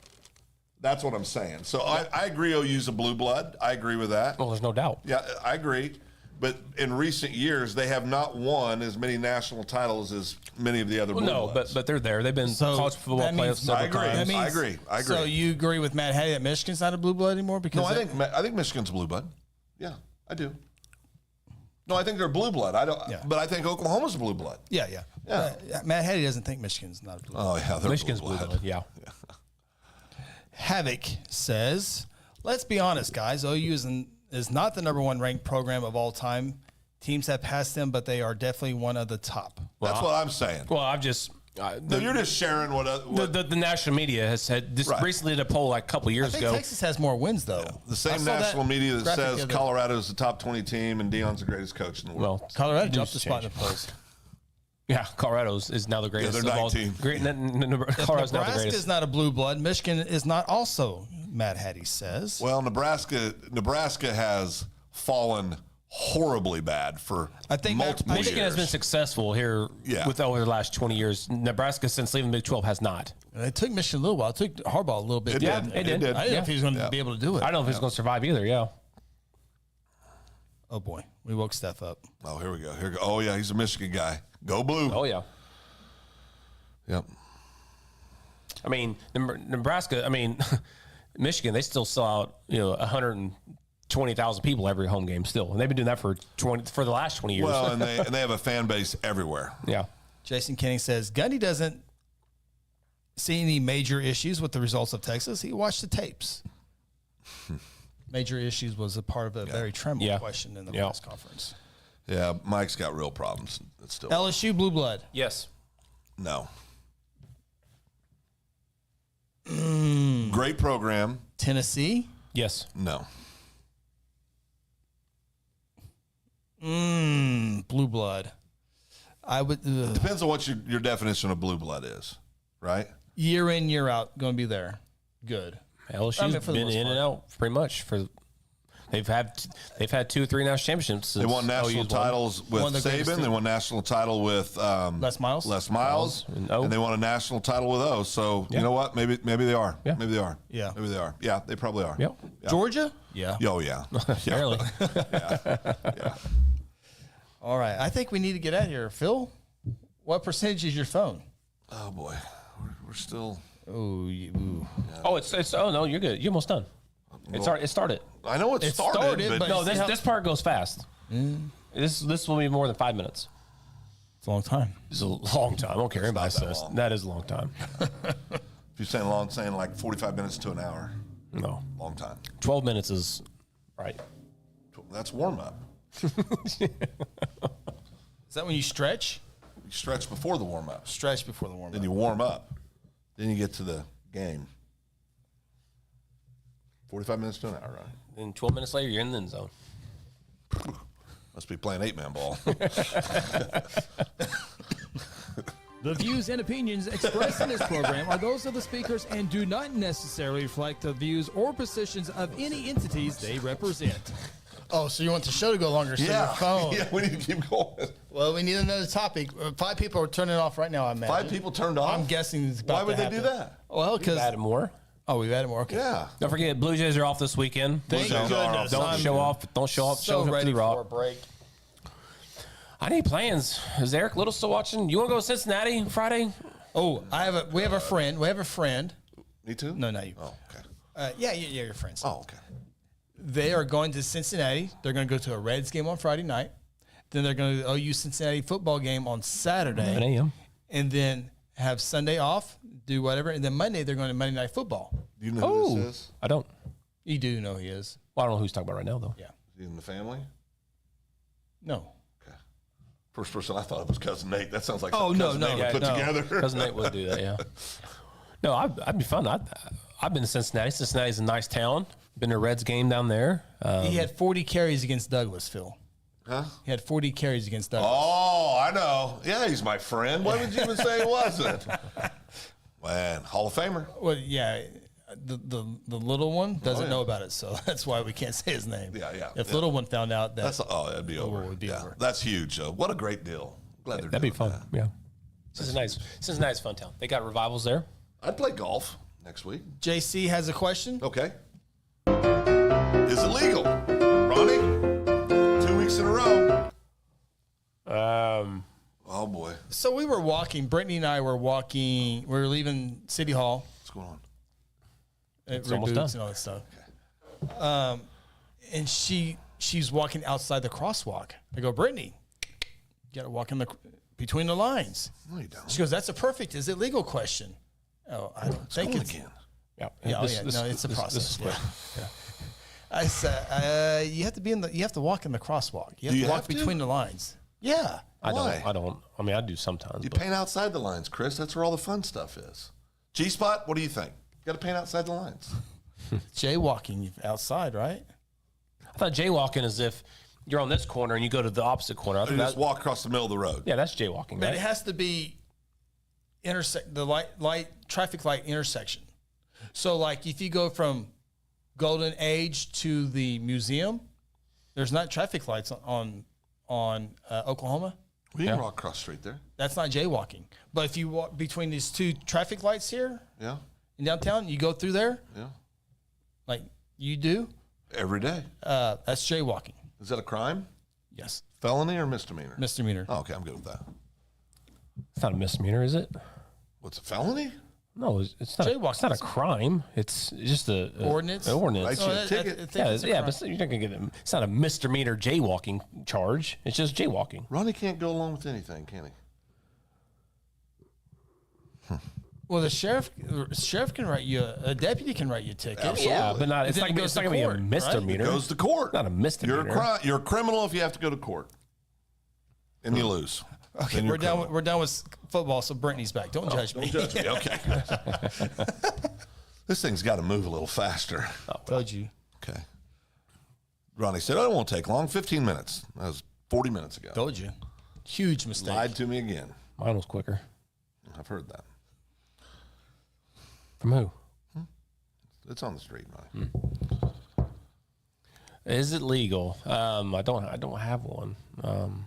That's what I'm saying. So I agree OU's a blue blood. I agree with that. Well, there's no doubt. Yeah, I agree. But in recent years, they have not won as many national titles as many of the other blue No, bloods. but they're there. They've been So college football that players means- several I agree. times. I agree. So you agree with Matt Hattie that Michigan's not a blue blood anymore? Because No, I think Michigan's a blue blood. Yeah, I do. No, I think they're blue blood. I don't. Yeah. But I think Oklahoma's a blue blood. Yeah. Matt Hattie doesn't think Michigan's not a blue blood. Oh yeah, they're Michigan's blue blood. Yeah. Havoc says, let's be honest, guys. OU is not the number 1 ranked program of all time. Teams have passed them, but they are definitely one of the top. That's what I'm saying. Well, No, you're just sharing what the national media has said. This recently did a poll like a couple years I think ago. Texas has more wins though. the same national media that says Colorado is the top 20 team and Deion's the greatest coach in the world. Well, Colorado jumped the spot in the polls. Yeah, Colorado is now the greatest. they're 19. Colorado's now the Nebraska greatest. is not a blue blood. Michigan is not also. Matt Hattie says. Well, Nebraska has fallen horribly bad for multiple years. Michigan has been successful here with over the last 20 years. Nebraska, since leaving the Big 12, has not. It took Michigan a little while. It took Harbaugh a little bit. It did. I didn't know if he was going to be able to do it. I don't know if he's going to survive either. Yeah. Oh boy, we woke Steph up. Oh, here we go. Oh yeah, he's a Michigan guy. Go blue. Oh yeah. Yep. I mean, Nebraska. I mean, Michigan. They still sell out. 120,000 people every home game still, and they've been doing that for the last 20 years. Well, and they have a fan base everywhere. Yeah. Jason Kenning says Gundy doesn't see any major issues with the results of Texas. He watched the tapes. Major issues was a part of a very trembling question in the press conference. Yeah, Mike's got real problems. It's still LSU blue blood. Yes. No. Great program. Tennessee. Yes. No. Blue blood. I would. Depends on what your definition of blue blood is, right? Year in, year out, going to be there. Good. LSU's been in and out pretty much for. They've had 2 or 3 national championships. They won national titles with Saban. They won national title with Les Miles. And they won a national title with O. So you know what? Maybe they are. Yeah. Maybe they are. Yeah. Maybe they are. Yeah, they probably are. Yep. Yeah. Georgia. Yeah. Oh yeah. Barely. Yeah. All right. I think we need to get out of here. Phil, what percentage is your phone? Oh boy, we're still. Oh, It's oh no, you're good. You're almost done. It started. I know it started, but No, this part goes fast. This will be more than 5 minutes. it's a long time. It's a long time. I don't care what anybody says. That is a long time. if you're saying like 45 minutes to an hour, No. long time. 12 minutes is right. That's warm up. Is that when you stretch? You stretch before the warm up. Stretch before the warm Then up. you warm up. Then you get to the game. 45 minutes to an hour, right? Then 12 minutes later, you're in the end zone. Must be playing 8-man ball. The views and opinions expressed in this program are those of the speakers and do not necessarily reflect the views or positions of any entities they represent. Oh, so you want the show to go longer? So your phone. Yeah, we need to keep going. Well, we need another topic. 5 people are turning off right now. I imagine 5 people turned off. I'm guessing it's about Why would to they do happen. that? Well, because Add more. we've added more. Okay. Yeah. Don't forget, Blue Jays are off this weekend. Thank Blue Jays are goodness. off. Don't show off. Don't show up. So Show up ready to the for a rock. break. I need plans. Is Eric Little still watching? You want to go to Cincinnati Friday? Oh, we have a friend. We have a friend. Me too? No, not you. Oh, okay. Yeah, your friends. Oh, okay. They are going to Cincinnati. They're going to go to a Reds game on Friday night. Then they're going to the OU Cincinnati football game on Saturday. 11 a.m. And then have Sunday off, do whatever. And then Monday, they're going to Monday Night Football. Do you know who this is? I don't. You do know he is. Well, I don't know who he's talking about right now, though. Yeah. Is he in the family? No. Okay. First person I thought of was Cousin Nate. That sounds like Oh, something no, Cousin no. Nate would Yeah, put no. together. Cousin Nate would do that, yeah. No, I'd be fun. I've been to Cincinnati. Cincinnati's a nice town. Been to a Reds game down there. He had 40 carries against Douglas, Phil. Huh? He had 40 carries against Douglas. Oh, I know. Yeah, he's my friend. Why would you even say he wasn't? Man, Hall of Famer. Well, yeah. The little one doesn't know about it, so that's why we can't say his name. Yeah. If little one found out that, That'd be over. it would be over. That's huge. What a great deal. Glad they're That'd be doing fun. that. Yeah. Cincinnati's a fun town. They got revivals there. I'd play golf next week. JC has a question. Okay. Is it legal? Ronnie? 2 weeks in a row. Oh, boy. So we were walking. Brittany and I were walking. We were leaving City Hall. What's going on? It's almost done. And all that stuff. And she's walking outside the crosswalk. I go, Brittany, you got to walk between the lines. No, you don't. She goes, that's a perfect. Is it legal question? Oh, I don't think it's. again. Yeah. Yeah, no, it's a process. This is quick. I said, you have to walk in the crosswalk. You have to walk between the lines. Yeah. Why? I don't. I mean, I do sometimes. You but paint outside the lines, Chris. That's where all the fun stuff is. G-Spot, what do you think? Got to paint outside the lines. Jaywalking outside, right? I thought jaywalking is if you're on this corner and you go to the opposite corner. I You think just walk across the middle of the road. yeah, that's jaywalking. But Right? it has to be traffic light intersection. So, like, if you go from Golden Age to the museum, there's not traffic lights on Oklahoma. We can walk across the street there. That's not jaywalking. But if you walk between these two traffic lights here Yeah, in downtown, you go through there, yeah. like you do, Every day. that's jaywalking. Is that a crime? Yes, Felony or misdemeanor? misdemeanor. Oh, okay, I'm good with that. It's not a misdemeanor, is it? What's a felony? No, it's not. Jaywalking. It's not a crime. It's just a Ordinance? An ordinance. Write you a ticket. I think Yeah, it's a yeah, crime. but you're not gonna get it. It's not a misdemeanor jaywalking charge. It's just jaywalking. Ronnie can't go along with anything, can he? Well, the sheriff can write you a deputy can write you a ticket. Absolutely. Yeah, but not. And It's then not, it gonna- goes it's not to gonna be a court, right? misdemeanor. Goes to court. Not a misdemeanor. You're a criminal if you have to go to court, and you lose. Okay, Then you're we're done. criminal. We're done with football. So Brittany's back. Don't judge me. Don't judge me. Okay. This thing's got to move a little faster. Told you. Okay. Ronnie said, "Oh, it won't take long. 15 minutes." That was 40 minutes ago. Told you. Huge mistake. Lied to me again. Mine was quicker. I've heard that. From who? It's on the street, Ronnie. Is it legal? I don't have one. And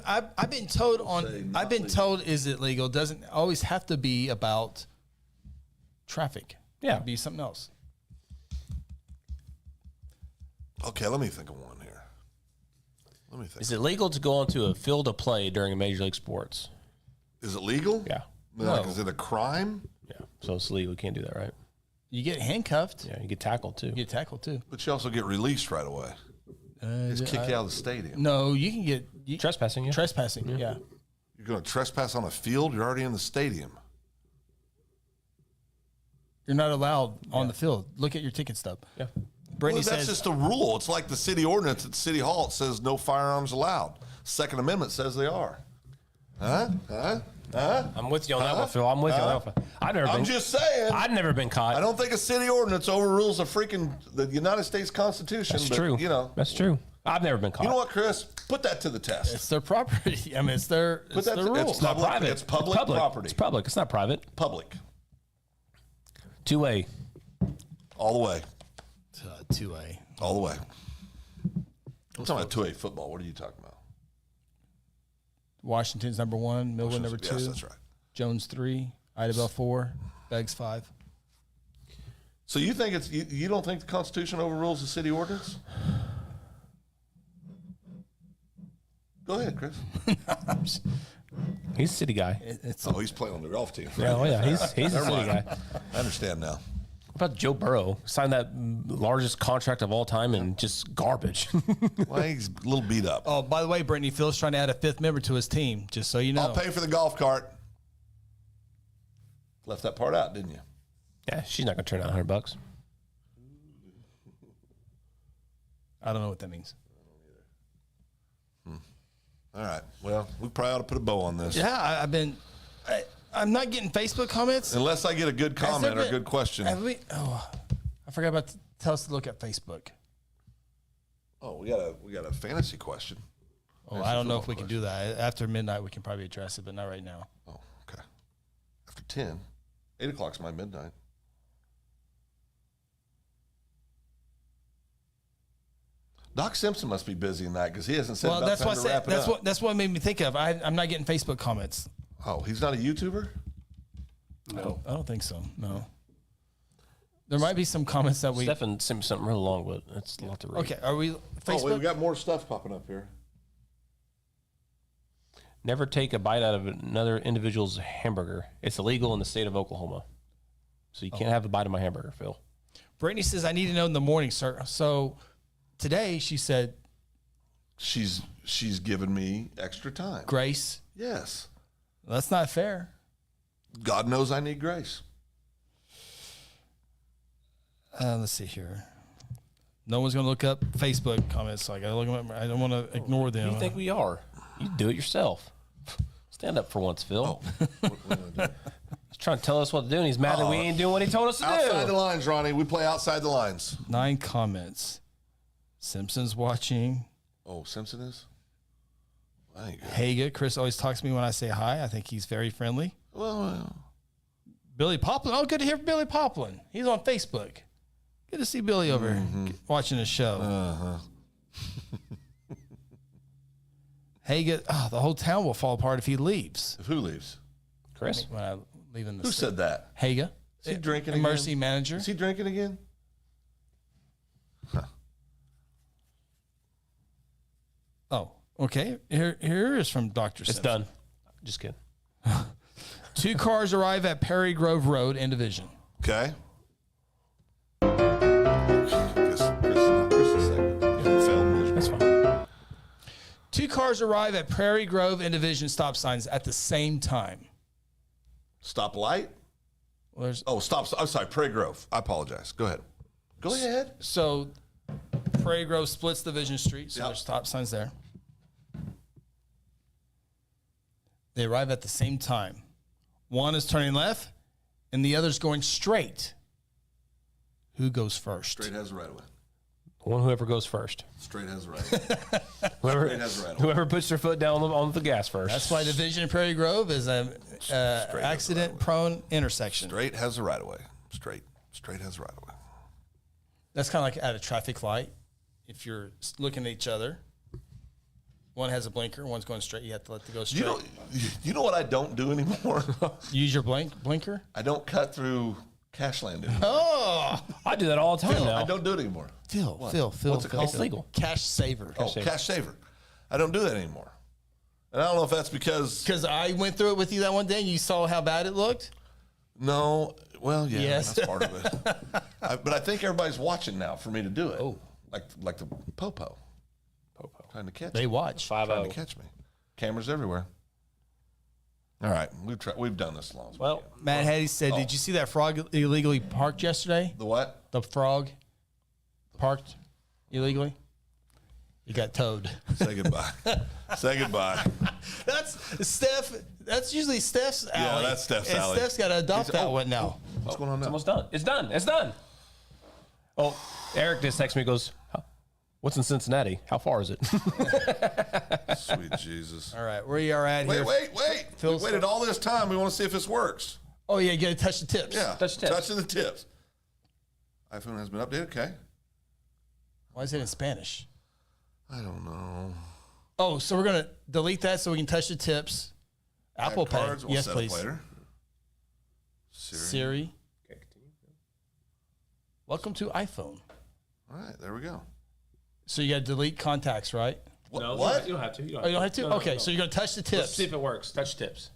I've been told is it legal doesn't always have to be about traffic. Yeah. It could be something else. Okay, let me think of one here. Let me think. Is it legal to go onto a field of play during a major league sports? Is it legal? Yeah. Like, is it a crime? Yeah. So it's legal. You can't do that, right? You get handcuffed. Yeah. You get tackled too. You get tackled too. But you also get released right away. Just kick you out of the stadium. No, you can get Trespassing. Yeah. trespassing. Yeah. You're going to trespass on a field? You're already in the stadium. You're not allowed on the field. Look at your ticket stub. Yeah. Brittany Well, that's says just a rule. It's like the city ordinance at City Hall. It says no firearms allowed. Second Amendment says they are. Huh? I'm with you on that one, Phil. I'm with you on that one. I'm just saying. I've never been caught. I don't think a city ordinance overrules the United States Constitution. That's but, true. You know. That's true. I've never been caught. You know what, Chris? Put that to the test. it's their property. I mean, it's their that to- rules. it's not public. It's public property. It's public. It's not private. Public. Two-way. All the way. 2A. All the way. I'm talking about 2A football. What are you talking about? Washington's number 1, Millwood number 2, Yes, that's right. Jones 3, Idabel 4, Beggs 5. So you think you don't think the Constitution overrules the city ordinance? Go ahead, Chris. He's a city guy. It's Oh, he's playing on the golf team. Yeah, oh yeah. He's a city guy. I understand now. What about Joe Burrow? Signed that largest contract of all time and just garbage. Well, he's a little beat up. Oh, by the way, Brittany, Phil's trying to add a 5th member to his team, just so you know. I'll pay for the golf cart. Left that part out, didn't you? Yeah, she's not gonna turn out $100. I don't know what that means. All right. Well, we probably ought to put a bow on this. Yeah, I'm not getting Facebook comments. Unless I get a good Has comment there or a been- good question. I forgot about to tell us to look at Facebook. Oh, we got a fantasy question. Oh, I don't know if we can do that. After midnight, we can probably address it, but not right now. Oh, okay. After 10. 8 o'clock's my midnight. Doc Simpson must be busy in that because he hasn't said Well, about that's time what to I said. wrap it up. That's what made me think of. I'm not getting Facebook comments. Oh, he's not a YouTuber? No, I don't think so. No. There might be some comments that we. Stefan sent me something real long, but it's a lot to read. Okay, are we Oh, Facebook? we got more stuff popping up here. Never take a bite out of another individual's hamburger. It's illegal in the state of Oklahoma. So you can't have a bite of my hamburger, Phil. Brittany says, I need to know in the morning, sir. So today she said, She's given me extra time. Grace, Yes. that's not fair. God knows I need grace. Let's see here. No one's going to look up Facebook comments. So I got to look them up. I don't want to ignore them. You think we are? You do it yourself. Stand up for once, Phil. What am I doing? He's trying to tell us what to do, and he's mad that we ain't doing what he told us to Outside the do. lines, Ronnie. We play outside the lines. 9 comments. Simpsons watching. Oh, Simpson is? I ain't good. Haga. Chris always talks to me when I say hi. I think he's very friendly. Well, Billy Poplin. Oh, good to hear from Billy Poplin. He's on Facebook. Good to see Billy over here watching the show. Haga. Oh, the whole town will fall apart if he leaves. who leaves? Chris? When I leave in the Who said that? Haga. Is he drinking Emergency again? manager. Is he drinking again? Huh. Oh, okay. Here is from Dr. It's Simpson. done. Just kidding. 2 cars arrive at Perry Grove Road in Division. Okay. Chris is second. That's fine. 2 cars arrive at Prairie Grove and Division stop signs at the same time. Stop light? Well, there's, Stop. I'm sorry, Prairie Grove. I apologize. Go ahead. Go ahead. so Prairie Grove splits Division Street, so Yep. there's stop signs there. They arrive at the same time. One is turning left, and the other's going straight. Who goes first? Straight has the right of way. Whoever goes first. Straight has the right of way. Whoever, Straight has the right of way. whoever puts their foot down on the gas first. That's why Division and Prairie Grove is a accident-prone intersection. Straight has the right of way. Straight has the right of way. That's kind of like at a traffic light. If you're looking at each other, one has a blinker, one's going straight. You have to let it go straight. You know what I don't do anymore? Use your blinker. I don't cut through Cashland anymore. Oh, I do that all the time now. I don't do it anymore. Phil. What's it called? It's legal. Cash saver. Cash saver. I don't do that anymore. And I don't know if that's because Because I went through it with you that one day, and you saw how bad it looked. no. Well, yeah, Yes. that's part of it. But I think everybody's watching now for me to do it. Oh, like the popo. Trying to catch They me. watch. Trying to catch me. Cameras everywhere. All right, we've done this long. Well, Matt Hattie said, "Did you see that frog illegally parked yesterday? The what? The frog parked illegally. He got towed." Say goodbye. Say goodbye. That's Steph. That's usually Steph's alley. that's Steph's and alley. Steph's got to adopt that one now. What's going on it's now? almost done. It's done. It's done. Oh, Eric just texted me. Goes, "What's in Cincinnati? How far is it?" Sweet Jesus. All right, where you are at here? Wait. We Phil's- waited all this time. We want to see if this works. Oh yeah, you got to touch the tips. Yeah. Touch the tips. Touching the tips. iPhone has been updated. Okay. Why is it in Spanish? I don't know. Oh, so we're gonna delete that so we can touch the tips. Apple Add Pay. cards. We'll Yes, set please. Up later. Siri. Welcome to iPhone. All right, there we go. So you got to delete contacts, right? What? You don't have to. Oh, you don't have to? No, Okay, no. so you're going to touch the tips. Let's see if it works. Touch tips.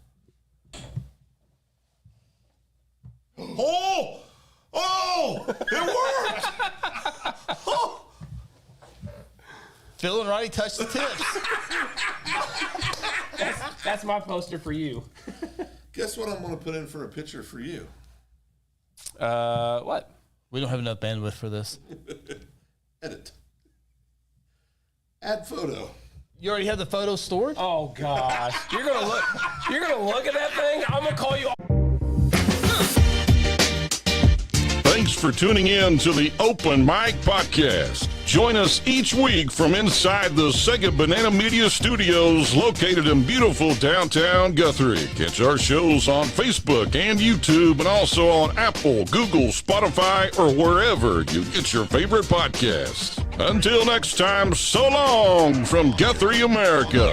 Oh! Oh! It worked! Oh! Phil and Ronnie touch the tips. That's my poster for you. Guess what I'm going to put in for a picture for you? What? We don't have enough bandwidth for this. Edit. Add photo. You already have the photo stored? Oh gosh, you're gonna look. You're gonna look at that thing. I'm gonna call you. Thanks for tuning in to the Open Mic Podcast. Join us each week from inside the Second Banana Media Studios located in beautiful downtown Guthrie. Catch our shows on Facebook and YouTube and also on Apple, Google, Spotify, or wherever you get your favorite podcasts. Until next time, so long from Guthrie, America.